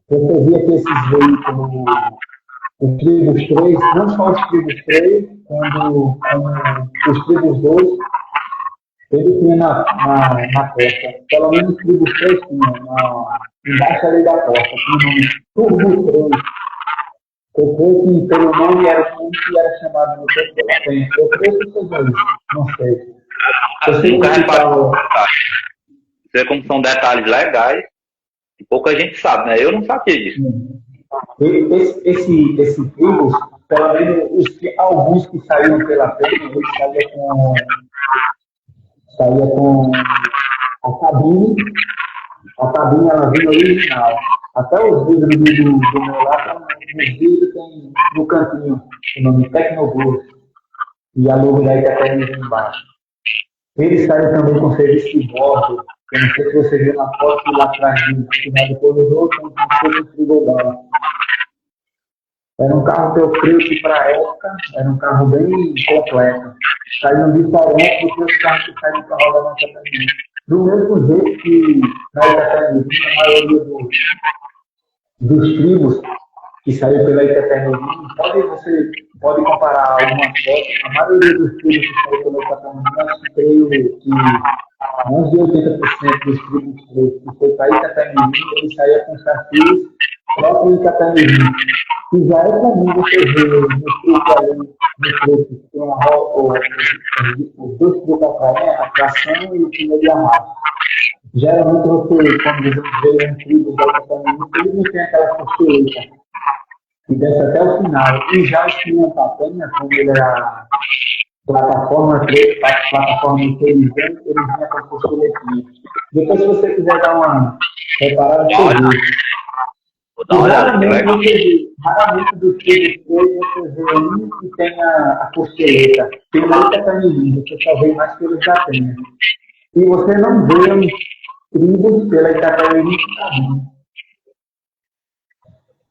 Speaker 3: você via que esses veículos, os tribos 3, não só os tribos 3, como os tribos 2, ele tinha na porta, pelo menos os tribos 3 tinham, embaixo ali da porta, tinha o nome Turbo 3. Eu creio que pelo nome era como que era chamado no tempo pela Penha. Eu creio que seja isso, não sei.
Speaker 1: Nunca reparou. Você como são detalhes legais, e pouca gente sabe, né? Eu não sabia disso.
Speaker 3: Esse tribo, pelo menos alguns que saíam pela Penha, eles saía com a cabine ela vinha original. Até os vidros do meu lado, nos vidros tem no cantinho o nome Tecnobus e a logo da Itacaré embaixo. Ele saiu também com serviço de bordo. Eu não sei se você viu na foto lá atrás do final do corredor, tem um frigobar. Era um carro que eu creio que para a época era um carro bem completo. Saíam diferente do que os carros que saíam para rodar na Itacaré. Do mesmo jeito que na Itacaré, a maioria dos tribos que saiu pela Itacaré, você pode comparar alguma foto, a maioria dos tribos que saiu pela Itacaré, eu creio que mais de 80% dos tribos que foi para Itacaré, ele saía com chassis próprio Itacaré. E já é comum você ver no truque ali, no truque, que tem uma roda, os dois truques atrás, a tração e o pneu de amarro. Geralmente você, quando você vê um tribo da Itacaré, ele não tem aquela costureta que desce até o final. E já os pneus da Penha, quando ele era plataforma inteligente, ele vinha com a costuretinha. Depois, se você quiser dar uma reparada, você vê.
Speaker 1: Vou dar uma olhada, que legal.
Speaker 3: Raramente dos tribos você vê um que tem a costeleta. Tem muita camisinha, você só vê mais pelos da penha. E você não vê tribos pela Itapemirim que tá vindo.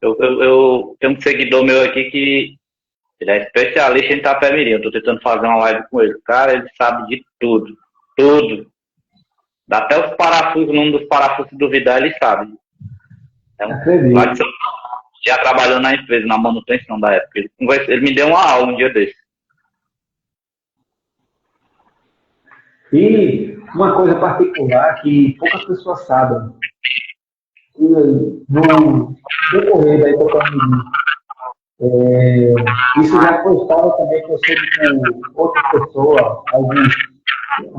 Speaker 1: Eu tenho um seguidor meu aqui que ele é especialista em Itapemirim. Eu tô tentando fazer uma live com ele. Cara, ele sabe de tudo. Tudo. Dá até os parafusos, o nome dos parafusos, se duvidar, ele sabe. Lá de São Paulo, já trabalhou na empresa, na manutenção da época. Ele me deu uma aula um dia desse.
Speaker 3: E uma coisa particular que poucas pessoas sabem, que no decorrer da Itapemirim, isso já foi história também que eu sei com outra pessoa,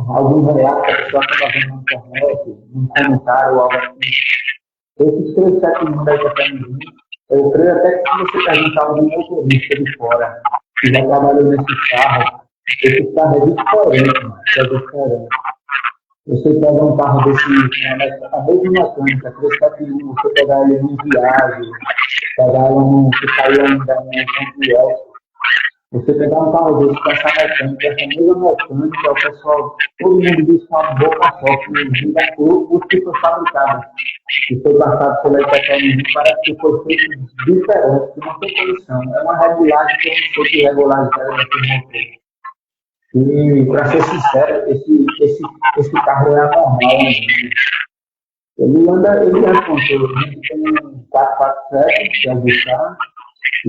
Speaker 3: algum relato que a pessoa estava vendo na internet, num comentário ou algo assim. Esses 371 da Itapemirim, eu creio até que se você perguntava de um motorista de fora, que já trabalhou nesses carros é diferente, mano. É diferente. Você pega um carro desse, a mesma mecânica, 371, você pegar ele em viagem, pegar ele que saiu ainda em São Miguel, você pegar um carro desse com essa mecânica, essa mesma mecânica, o pessoal, todo mundo diz com a boca só, que vira o que foi fabricado, que foi passado pela Itapemirim, parece que foi feito diferente, que não tem condição. É uma regulagem que eu não sei que regulagem era daquele motor. E, para ser sincero, esse carro é anormal. Né? Ele anda com ele tem um 447, que é o Buchan, e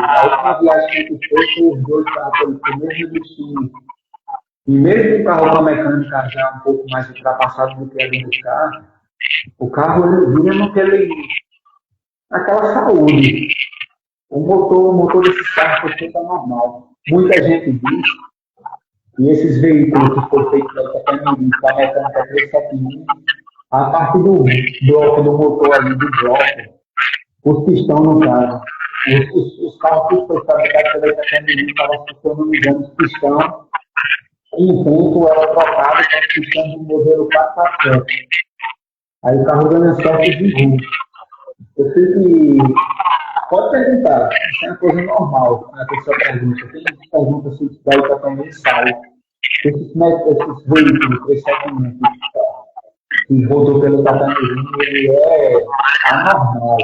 Speaker 3: a última viagem que a gente fez foi os dois carros pelo mesmo destino. E mesmo o carro com a mecânica já um pouco mais ultrapassado do que a do Buchan, o carro ele vinha naquela saúde. O motor desse carro foi feito anormal. Muita gente diz que esses veículos que foram feitos pela Itapemirim, com a mecânica 371, a partir do bloco do motor ali, do bloco, os pistão no caso, os carros que foram fabricados pela Itapemirim estavam, se eu não me engano, os pistão, e um ponto era trocado para os pistão do modelo 447. Aí o carro ganha sorte de rumo. Eu sei que pode perguntar, isso é uma coisa normal, a pessoa pergunta. Tem gente que pergunta se isso daí também sai. Esses veículos, 371, que rodou pelo Itapemirim, ele é anormal.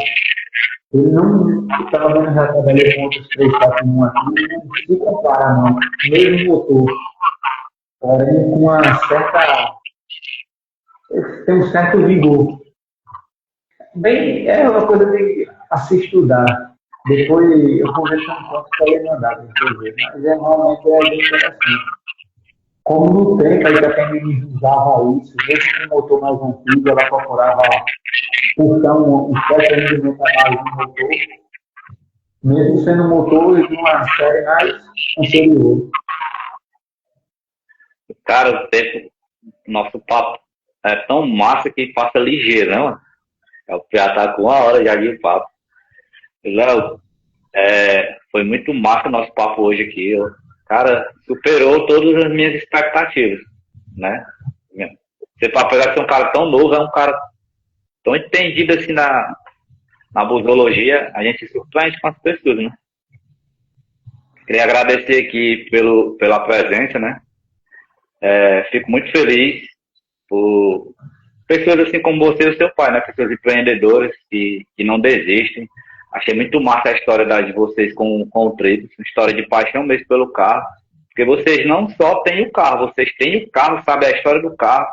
Speaker 3: Ele não, pelo menos já trabalhei com outros 371 aqui, não se compara não, mesmo motor. Porém, com uma certa, tem um certo vigor. Bem, é uma coisa a se estudar. Depois eu vou ver se eu encontro para ele mandar, mas realmente é bem interessante. Como no tempo a Itapemirim usava isso, mesmo com o motor mais antigo, ela procurava puxar um certo rendimento a mais no motor, mesmo sendo motor de uma série mais anterior.
Speaker 1: Cara, o tempo, nosso papo é tão massa que passa ligeiro, né, mano? Já tá com 1 hora já de papo. Léo, foi muito massa o nosso papo hoje aqui. Cara, superou todas as minhas expectativas, né? Você, para pegar ser um cara tão novo, é um cara tão entendido assim na busologia, a gente se surpreende com as pessoas, né? Queria agradecer aqui pela presença, né? Fico muito feliz por pessoas assim como você e o seu pai, né? Pessoas empreendedoras que não desistem. Achei muito massa a história de vocês com o Tribus, uma história de paixão mesmo pelo carro. Porque vocês não só têm o carro, vocês têm o carro, sabem a história do carro,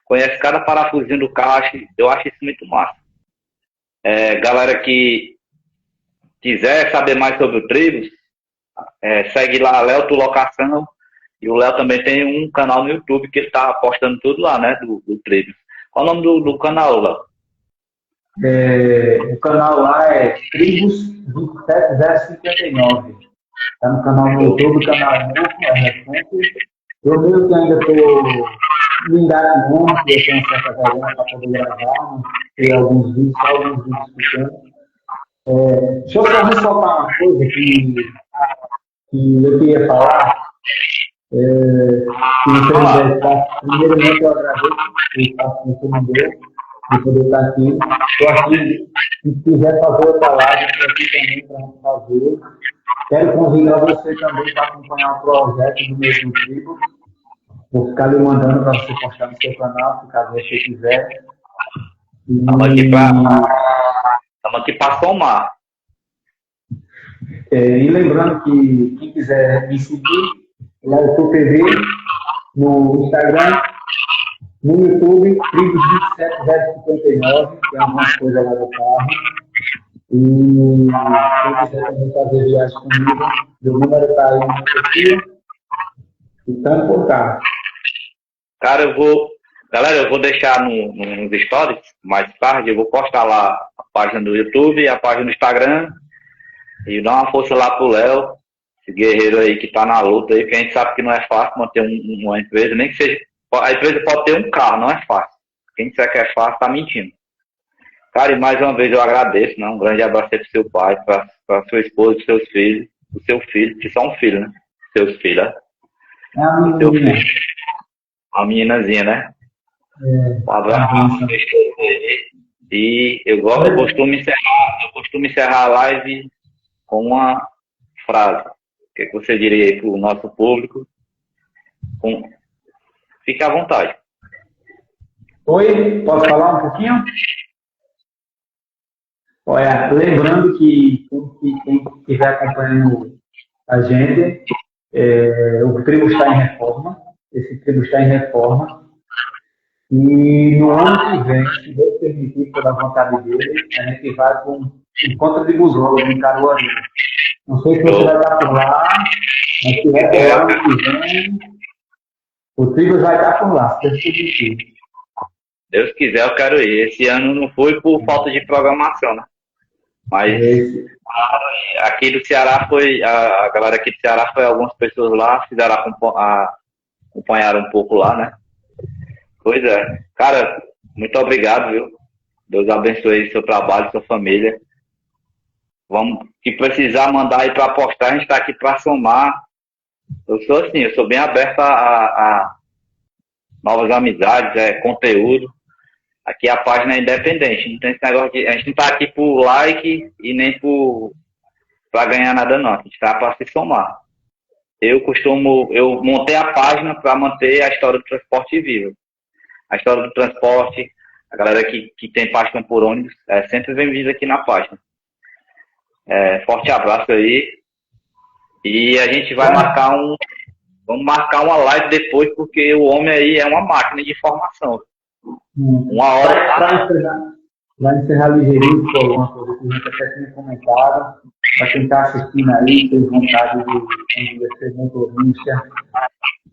Speaker 1: conhecem cada parafusinho do carro, eu acho isso muito massa. Galera que quiser saber mais sobre o Tribus, segue lá Léo Tulocação, e o Léo também tem um canal no YouTube que ele está postando tudo lá, né, do Tribus. Qual o nome do canal, Léo?
Speaker 3: O canal lá é Tribus 27059. Está no canal no YouTube, o canal é novo, é recente. Eu meio que ainda estou me engatinhando, porque eu tenho uma certa vergonha para poder gravar, né? Ter alguns vídeos pequenos. Deixa eu só ressaltar uma coisa que eu queria falar. Que você me deve estar. Primeiramente, eu agradeço o espaço que você me deu. de poder estar aqui. Estou aqui, se quiser fazer outra live, estou aqui também para gente fazer. Quero convidar você também para acompanhar o projeto do mesmo tipo. Vou ficar lhe mandando para você postar no seu canal, se caso você quiser.
Speaker 1: Estamos aqui para somar.
Speaker 3: E lembrando que quem quiser me seguir, lá eu sou TV, no Instagram, no YouTube, Tribos 27059, que é uma coisa lá do carro. E quem quiser também fazer viagem comigo, meu número está aí no perfil. E tanto por cá.
Speaker 1: Cara, galera, eu vou deixar nos stories, mais tarde, eu vou postar lá a página do YouTube, a página do Instagram, e dar uma força lá pro Léo, esse guerreiro aí que tá na luta aí, porque a gente sabe que não é fácil manter uma empresa, nem que seja, a empresa pode ter um carro, não é fácil. Quem disser que é fácil, tá mentindo. Cara, e mais uma vez eu agradeço, né? Um grande abraço aí pro seu pai, pra sua esposa, pros seus filhos, pro seu filho, que são filhos, né? Seus filhos, né? Seu filho. A meninazinha, né? Um abraço. E eu costumo encerrar a live com uma frase. O que você diria aí pro nosso público? Fique à vontade.
Speaker 3: Oi, posso falar um pouquinho? Olha, lembrando que quem estiver acompanhando a gente, o tribo está em reforma. Esse tribo está em reforma. E no ano que vem, se Deus permitir, pela vontade dele, a gente vai para um encontro de busólogo em Caruaru. Não sei se você vai estar por lá, mas se vai por lá ano que vem, o tribo vai estar por lá, se Deus permitir.
Speaker 1: Deus quiser, eu quero ir. Esse ano não foi por falta de programação, né? Mas aqui do Ceará a galera aqui do Ceará foi algumas pessoas lá, fizeram acompanharam um pouco lá, né? Pois é. Cara, muito obrigado, viu? Deus abençoe seu trabalho, sua família. Vamos, se precisar mandar aí para apostar, a gente está aqui para somar. Eu sou assim, eu sou bem aberto a novas amizades, conteúdo. Aqui a página é independente, não tem esse negócio de. A gente não está aqui por like e nem para ganhar nada, não. A gente está para se somar. Eu montei a página para manter a história do transporte viva. A história do transporte, a galera que tem paixão por ônibus, sempre vem vindo aqui na página. Forte abraço aí. E a gente vai vamos marcar uma live depois, porque o homem aí é uma máquina de informação. Uma hora.
Speaker 3: Vai encerrar ligeirinho, por uma coisa que a gente até tinha comentado. Para quem está assistindo aí, tem vontade de ser motorista,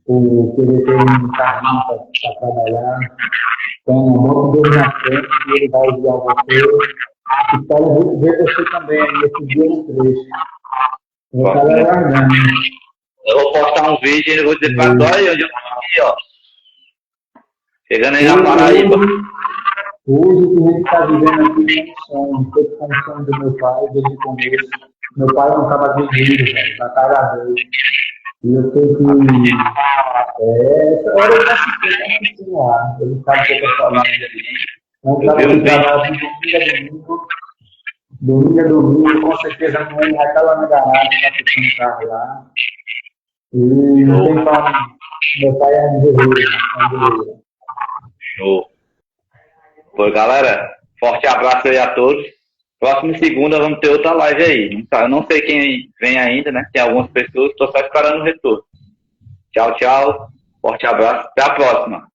Speaker 3: ou querer ter um carrinho para trabalhar. Tem um monte de Deus na frente que ele vai enviar você. E pode ver você também aí, esse dia no trecho. Eu vou estar aguardando.
Speaker 1: Eu vou postar um vídeo e vou dizer para nós onde eu estou aqui, ó. Chegando aí na Paraíba.
Speaker 3: Hoje o que a gente está vivendo aqui é um sonho. Foi com o sonho do meu pai desde o começo. Meu pai não estava vivindo, velho, batalhador. E eu sei que essa hora eu posso continuar. Ele sabe o que eu estou falando. Não sabe que trabalha de domingo a domingo, com certeza amanhã vai estar lá na garagem, está ficando o carro lá. E não tem como. Meu pai é um guerreiro.
Speaker 1: Show. Pô, galera, forte abraço aí a todos. Próxima segunda vamos ter outra live aí. Eu não sei quem vem ainda, né? Tem algumas pessoas, estou só esperando o retorno. Tchau, tchau. Forte abraço. Até a próxima.